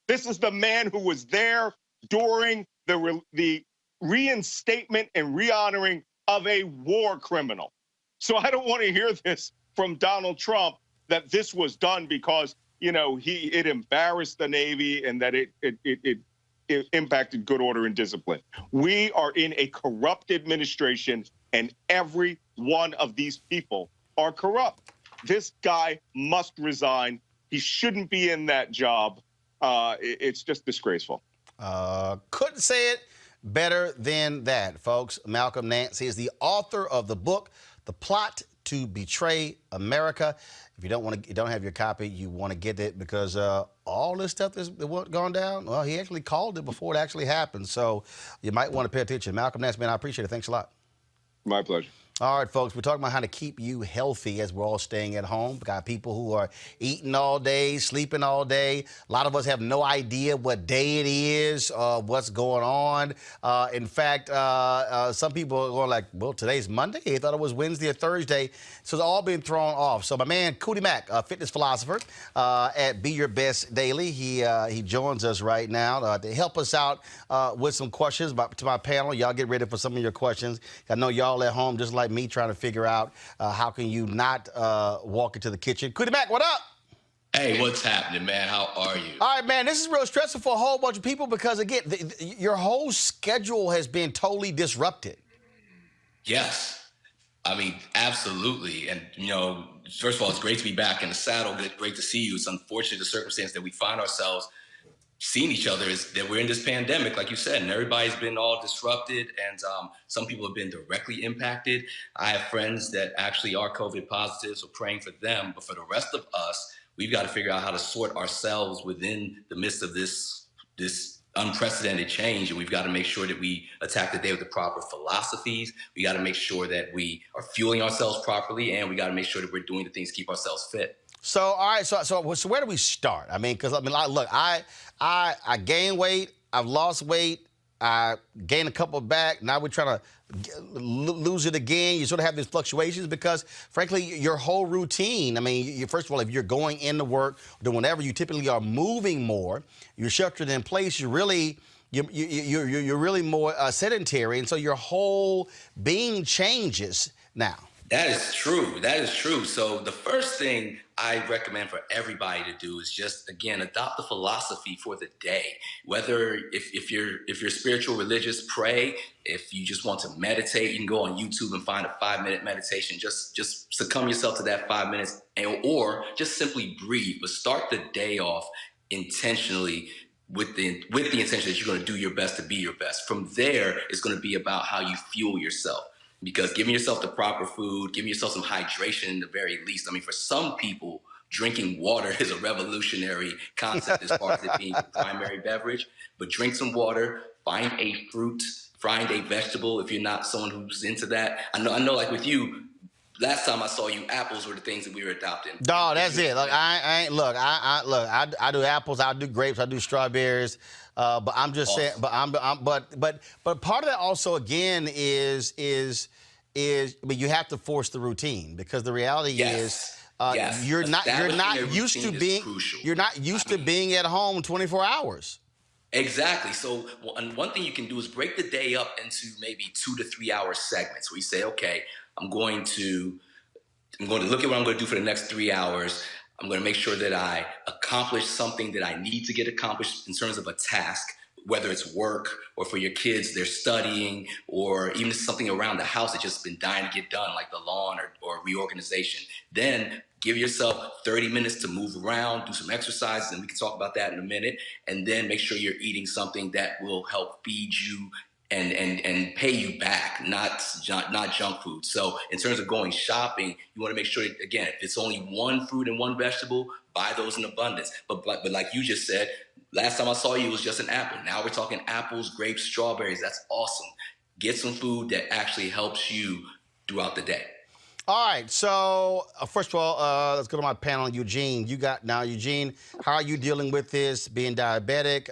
This is the man who was there during the reinstatement and rehonoring of a war criminal. So I don't want to hear this from Donald Trump that this was done because, it embarrassed the Navy and that it impacted good order and discipline. We are in a corrupt administration, and every one of these people are corrupt. This guy must resign. He shouldn't be in that job. It's just disgraceful. Couldn't say it better than that, folks. Malcolm Nance is the author of the book, The Plot to Betray America. If you don't have your copy, you want to get it because all this stuff that's gone down, well, he actually called it before it actually happened. So you might want to pay attention. Malcolm Nance, man, I appreciate it. Thanks a lot. My pleasure. All right, folks, we're talking about how to keep you healthy as we're all staying at home. We've got people who are eating all day, sleeping all day. A lot of us have no idea what day it is, what's going on. In fact, some people are going like, well, today's Monday. They thought it was Wednesday or Thursday. So it's all been thrown off. So my man, Cootie Mack, a fitness philosopher at Be Your Best Daily, he joins us right now to help us out with some questions to my panel. Y'all get ready for some of your questions. I know y'all at home, just like me, trying to figure out how can you not walk into the kitchen. Cootie Mack, what up? Hey, what's happening, man? How are you? All right, man, this is real stressful for a whole bunch of people because, again, your whole schedule has been totally disrupted. Yes. I mean, absolutely. And, first of all, it's great to be back in the saddle. Great to see you. It's unfortunate the circumstance that we find ourselves seeing each other is that we're in this pandemic, like you said, and everybody's been all disrupted, and some people have been directly impacted. I have friends that actually are COVID positive, so praying for them. But for the rest of us, we've got to figure out how to sort ourselves within the midst of this unprecedented change, and we've got to make sure that we attack the day with the proper philosophies. We got to make sure that we are fueling ourselves properly, and we got to make sure that we're doing the things to keep ourselves fit. So, all right, so where do we start? I mean, because, look, I gained weight, I've lost weight, I gained a couple back, now we're trying to lose it again. You sort of have these fluctuations because, frankly, your whole routine, first of all, if you're going into work, doing whatever, you typically are moving more, you're sheltered in place, you're really more sedentary, and so your whole being changes now. That is true. That is true. So the first thing I recommend for everybody to do is just, again, adopt the philosophy for the day. Whether if you're spiritual, religious, pray. If you just want to meditate, you can go on YouTube and find a 5-minute meditation. Just succumb yourself to that 5 minutes, or just simply breathe. But start the day off intentionally with the intention that you're going to do your best to be your best. From there, it's going to be about how you fuel yourself. Because giving yourself the proper food, giving yourself some hydration in the very least. For some people, Drinking water is a revolutionary concept as far as it being the primary beverage. But drink some water, find a fruit, find a vegetable if you're not someone who's into that. I know like with you, last time I saw you, apples were the things that we were adopting. Dog, that's it. Look, I ain't look. I do apples. I do grapes. I do strawberries. But I'm just saying. But part of that also again is but you have to force the routine because the reality is you're not used to being at home 24 hours. Exactly. So one thing you can do is break the day up into maybe 2 to 3 hour segments where you say, okay, I'm going to look at what I'm going to do for the next 3 hours. I'm going to make sure that I accomplish something that I need to get accomplished in terms of a task, whether it's work or for your kids, they're studying, or even something around the house that's just been dying to get done, like the lawn or reorganization. Then give yourself 30 minutes to move around, do some exercises, and we can talk about that in a minute. And then make sure you're eating something that will help feed you and pay you back, not junk food. So in terms of going shopping, you want to make sure, again, if it's only one fruit and one vegetable, buy those in abundance. But like you just said, last time I saw you, it was just an apple. Now we're talking apples, grapes, strawberries. That's awesome. Get some food that actually helps you throughout the day. All right, so first of all, let's go to my panel, Eugene. Eugene, how are you dealing with this, being diabetic?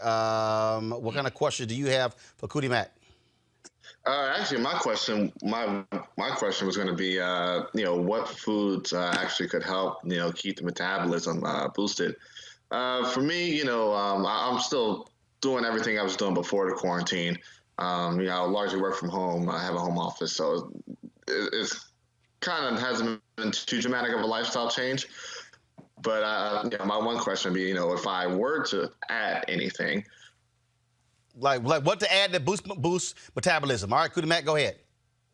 What kind of questions do you have for Cootie Mac? Actually, my question was going to be, what foods actually could help, keep the metabolism boosted. For me, I'm still doing everything I was doing before the quarantine. I largely work from home. I have a home office, so it's kind of hasn't been too dramatic of a lifestyle change. But my one question would be, if I were to add anything. Like what to add to boost metabolism. All right, Cootie Mac, go ahead.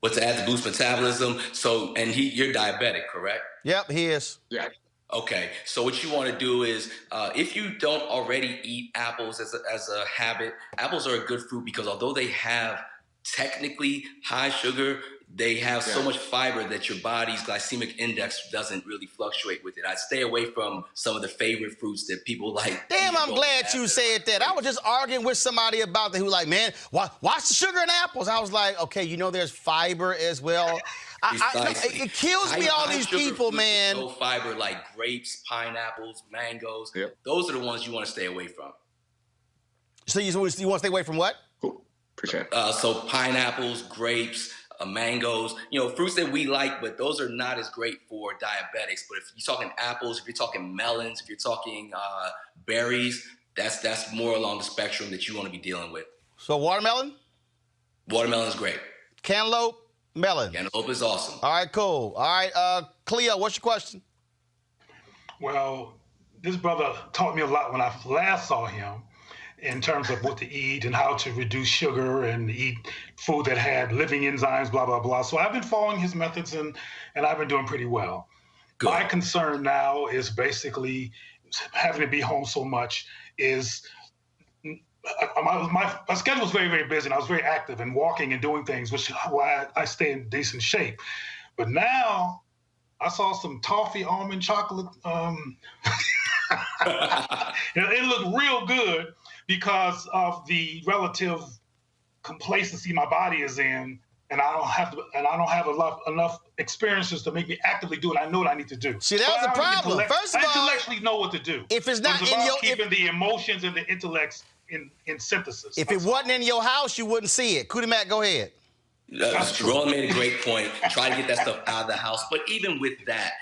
What to add to boost metabolism. So, and you're diabetic, correct? Yep, he is. Yeah. Okay, so what you want to do is, if you don't already eat apples as a habit, apples are a good fruit because although they have technically high sugar, they have so much fiber that your body's glycemic index doesn't really fluctuate with it. I'd stay away from some of the favorite fruits that people like. Damn, I'm glad you said that. I was just arguing with somebody about that who like, man, watch the sugar in apples. I was like, okay, there's fiber as well. It kills me, all these people, man. Low fiber like grapes, pineapples, mangoes. Yep. Those are the ones you want to stay away from. So you want to stay away from what? Cool. Appreciate it. So pineapples, grapes, mangoes, fruits that we like, but those are not as great for diabetics. But if you're talking apples, if you're talking melons, if you're talking berries, that's more along the spectrum that you want to be dealing with. So watermelon? Watermelon is great. Cantaloupe, melon. Cantaloupe is awesome. All right, cool. All right, Cleo, what's your question? Well, this brother taught me a lot when I last saw him, in terms of what to eat and how to reduce sugar and eat food that had living enzymes, blah, blah, blah. So I've been following his methods and I've been doing pretty well. Good. My concern now is basically having to be home so much is my schedule was very, very busy and I was very active and walking and doing things, which is why I stay in decent shape. But now I saw some toffee almond chocolate. It looked real good because of the relative complacency my body is in, and I don't have enough experiences to make me actively do what I know what I need to do. See, that's the problem. First of all, I intellectually know what to do. If it's not keeping the emotions and the intellects in synthesis. If it wasn't in your house, you wouldn't see it. Cootie Mac, go ahead. Roland made a great point. Try to get that stuff out of the house. But even with that,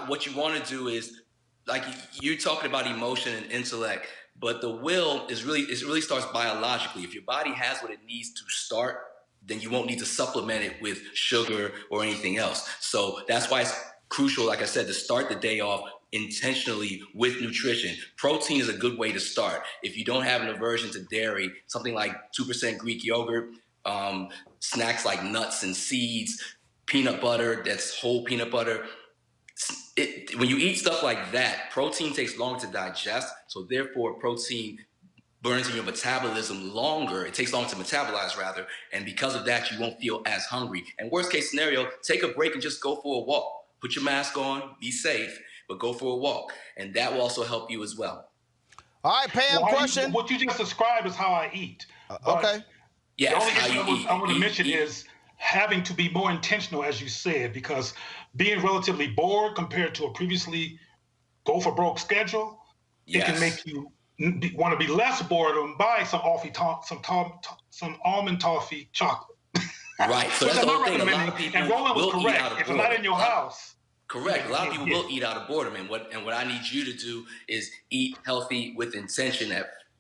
what you want to do is, like you're talking about emotion and intellect, but the will it really starts biologically. If your body has what it needs to start, then you won't need to supplement it with sugar or anything else. So that's why it's crucial, like I said, to start the day off intentionally with nutrition. Protein is a good way to start. If you don't have an aversion to dairy, something like 2% Greek yogurt, snacks like nuts and seeds, peanut butter, that's whole peanut butter. When you eat stuff like that, protein takes longer to digest, so therefore protein burns in your metabolism longer. It takes longer to metabolize, rather, and because of that, you won't feel as hungry. And worst case scenario, take a break and just go for a walk. Put your mask on, be safe, but go for a walk, and that will also help you as well. All right, Pam, question. What you just described is how I eat. But okay. Yes, the only how issue you eat. I want to mention is having to be more intentional, as you said, because being relatively bored compared to a previously go for broke schedule, it can make you want to be less bored and buy some almond toffee chocolate. Right. So that's the whole thing. A lot of people and Roland was will eat out correct. of If it's not boredom. in your house. Correct. A lot of people will eat out of boredom, and what I need you to do is eat healthy with intention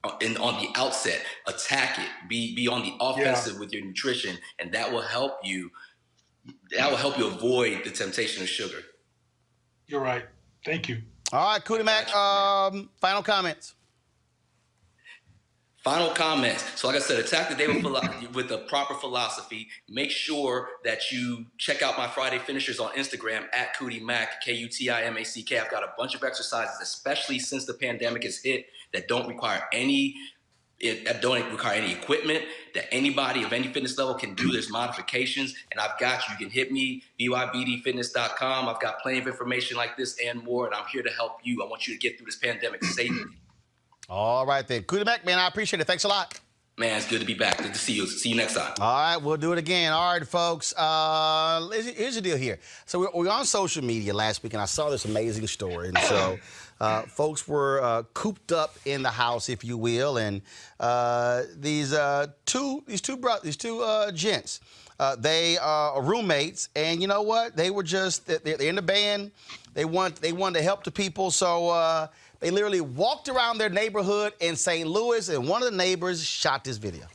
on the outset. Attack it. Be on the offensive with your nutrition, and that will help you. That will help you avoid the temptation of sugar. You're right. Thank you. All right, Cootie Mac. Final comments. Final comments. So like I said, attack the day with a proper philosophy. Make sure that you check out my Friday finishers on Instagram at Cootie Mac, Kutimack. I've got a bunch of exercises, especially since the pandemic has hit, that don't require any equipment, that anybody of any fitness level can do. There's modifications, and I've got you. You can hit me, bybdfitness.com. I've got plenty of information like this and more, and I'm here to help you. I want you to get through this pandemic safely. All right, then. Cootie Mac, man, I appreciate it. Thanks a lot. Man, it's good to be back. Good to see you. See you next time. All right, we'll do it again. All right, folks. Here's the deal here. So we were on social media last week, and I saw this amazing story. And so folks were cooped up in the house, if you will, and these two gents. They are roommates, and you know what? They were they're in the band. They wanted to help the people, so they literally walked around their neighborhood in St. Louis, and one of the neighbors shot this video.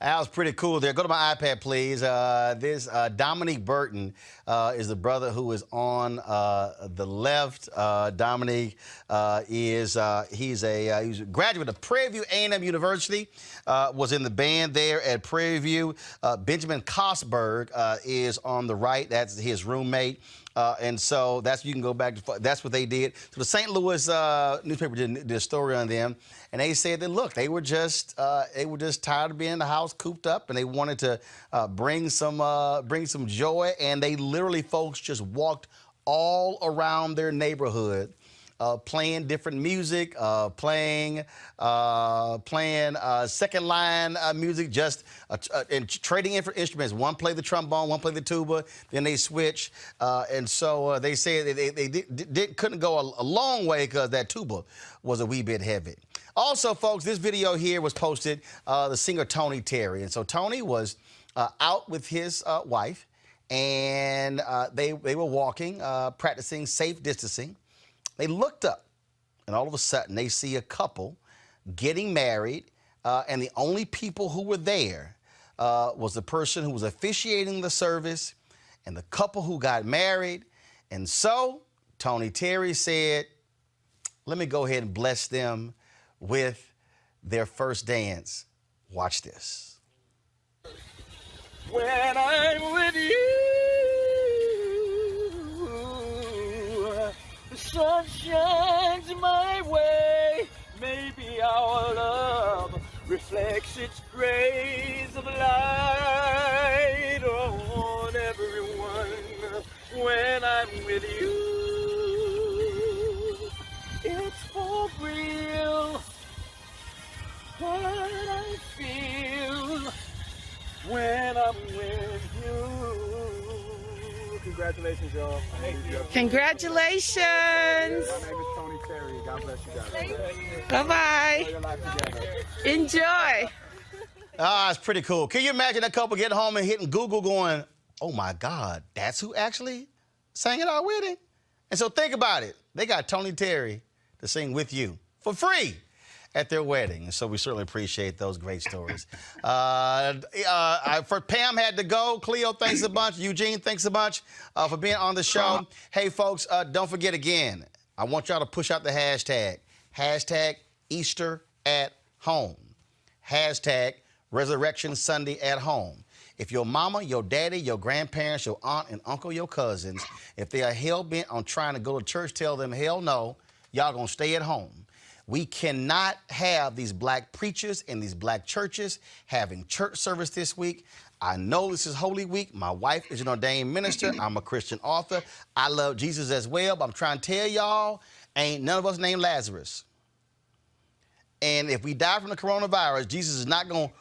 That was pretty cool there. Go to my iPad, please. This Dominique Burton is the brother who is on the left. Dominique he's a graduate of Prairie View A&M University, was in the band there at Prairie View. Benjamin Kosberg is on the right. That's his roommate. And so you can go back to, that's what they did. So the St. Louis newspaper did a story on them, and they said that, look, they were just tired of being in the house, cooped up, and they wanted to bring some joy, and they literally, folks, just walked all around their neighborhood, playing different music, playing second line music, and trading instruments. One played the trombone, one played the tuba, then they switch. And so they said they couldn't go a long way because that tuba was a wee bit heavy. Also, folks, this video here was posted, the singer Tony Terry. And so Tony was out with his wife, and they were walking, practicing safe distancing. They looked up, and all of a sudden, they see a couple getting married, and the only people who were there was the person who was officiating the service and the couple who got married. And so Tony Terry said, let me go ahead and bless them with their first dance. Watch this. When I'm with you, the sun shines my way. Maybe our love reflects its rays of light on everyone. When I'm with you, it's for real. What I feel when I'm with you. Congratulations, y'all. Congratulations. My name is Tony Terry. God bless you guys. Bye-bye. Enjoy. It's pretty cool. Can you imagine that couple getting home and hitting Google going, oh, my God, that's who actually sang at our wedding? And so think about it. They got Tony Terry to sing with you for free at their wedding. And so we certainly appreciate those great stories. For Pam had to go. Cleo, thanks a bunch. Eugene, thanks a bunch for being on the show. Hey, folks, don't forget again, I want y'all to push out the hashtag. Hashtag Easter at home. Hashtag Resurrection Sunday at home. If your mama, your daddy, your grandparents, your aunt and uncle, your cousins, if they are hell-bent on trying to go to church, tell them, hell no, y'all gonna stay at home. We cannot have these black preachers in these black churches having church service this week. I know this is Holy Week. My wife is an ordained minister. I'm a Christian author. I love Jesus as well, but I'm trying to tell y'all, ain't none of us named Lazarus. And if we die from the coronavirus, Jesus is not going to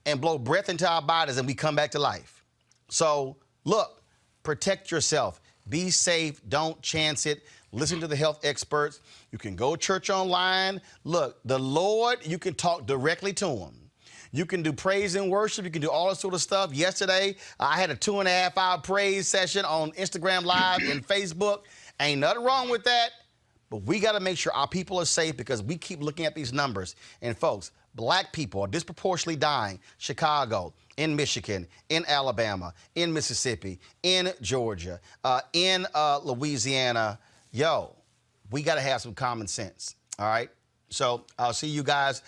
and blow breath into our bodies and we come back to life. So, look, protect yourself. Be safe. Don't chance it. Listen to the health experts. You can go to church online. Look, the Lord, you can talk directly to him. You can do praise and worship. You can do all that sort of stuff. Yesterday, I had a 2.5-hour praise session on Instagram Live and Facebook. Ain't nothing wrong with that. But we got to make sure our people are safe because we keep looking at these numbers. And folks, black people are disproportionately dying. Chicago, in Michigan, in Alabama, in Mississippi, in Georgia, in Louisiana. Yo, we got to have some common sense, all right? So I'll see you guys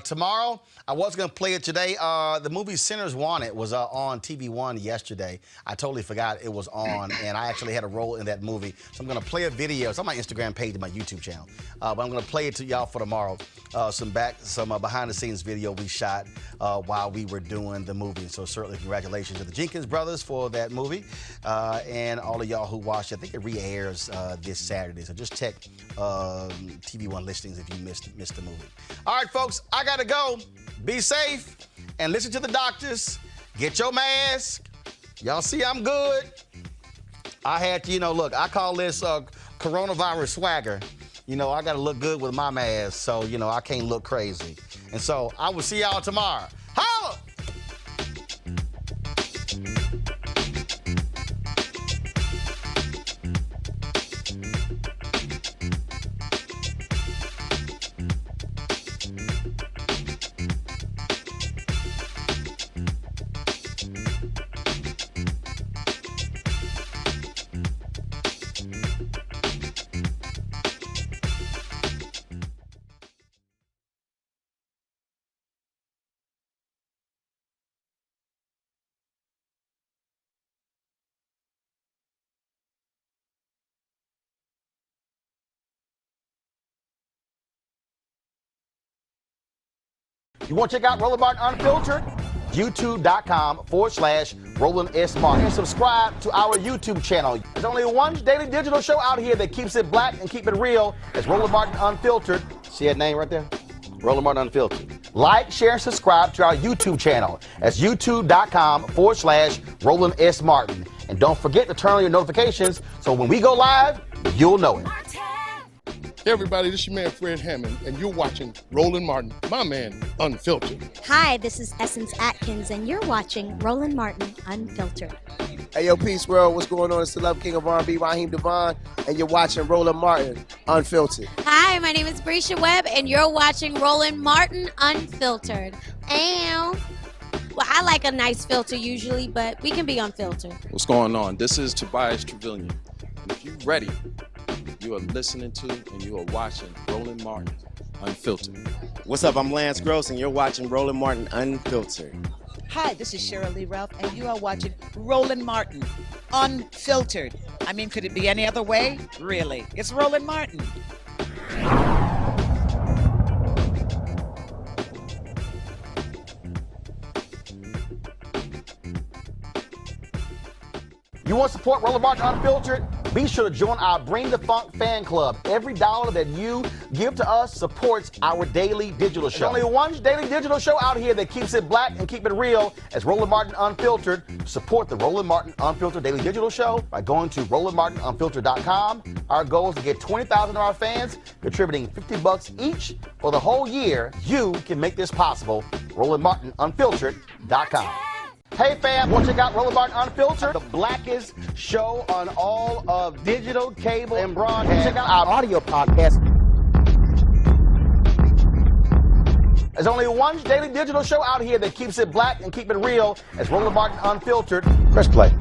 tomorrow. I was going to play it today. The movie Sinners Wanted was on TV One yesterday. I totally forgot it was on, and I actually had a role in that movie. So I'm going to play a video. It's on my Instagram page and my YouTube channel. But I'm going to play it to y'all for tomorrow. Some behind-the-scenes video we shot while we were doing the movie. So certainly congratulations to the Jenkins brothers for that movie. And all of y'all who watched it. I think it re-airs this Saturday. So just check TV One listings if you missed the movie. All right, folks, I gotta go. Be safe and listen to the doctors. Get your mask. Y'all see I'm good. I had to, look, I call this coronavirus swagger. I gotta look good with my mask, so, I can't look crazy. And so I will see y'all tomorrow. Holla! You want to check out Roland Martin Unfiltered? YouTube.com/Roland S. Martin. And subscribe to our YouTube channel. There's only one daily digital show out here that keeps it black and keep it real. It's Roland Martin Unfiltered. See that name right there? Roland Martin Unfiltered. Like, share, and subscribe to our YouTube channel. That's YouTube.com/Roland S. Martin. And don't forget to turn on your notifications so when we go live, you'll know it. Hey everybody, this is your man Fred Hammond, and you're watching Roland Martin, my man, Unfiltered. Hi, this is Essence Atkins, and you're watching Roland Martin Unfiltered. Hey yo, Peace World, what's going on? It's the Love King of R&B, Raheem Devon, and you're watching Roland Martin Unfiltered. Hi, my name is Brescia Webb, and you're watching Roland Martin Unfiltered. Ow. Well, I like a nice filter usually, but we can be unfiltered. What's going on? This is Tobias Trevelyan, and if you're ready, you are listening to and you are watching Roland Martin Unfiltered. What's up? I'm Lance Gross, and you're watching Roland Martin Unfiltered. Hi, this is Cheryl Lee Ralph, and you are watching Roland Martin Unfiltered. I mean, could it be any other way? Really? It's Roland Martin. You want to support Roland Martin Unfiltered? Be sure to join our Bring the Funk fan club. Every dollar that you give to us supports our daily digital show. There's only one daily digital show out here that keeps it black and keep it real. It's Roland Martin Unfiltered. Support the Roland Martin Unfiltered daily digital show by going to RolandMartinUnfiltered.com. Our goal is to get 20,000 of our fans contributing $50 each for the whole year. You can make this possible. RolandMartinUnfiltered.com. Hey fam, want to check out Roland Martin Unfiltered, the blackest show on all of digital, cable, and broadcast. Check out our audio podcast. There's only one daily digital show out here that keeps it black and keep it real. It's Roland Martin Unfiltered. Press play.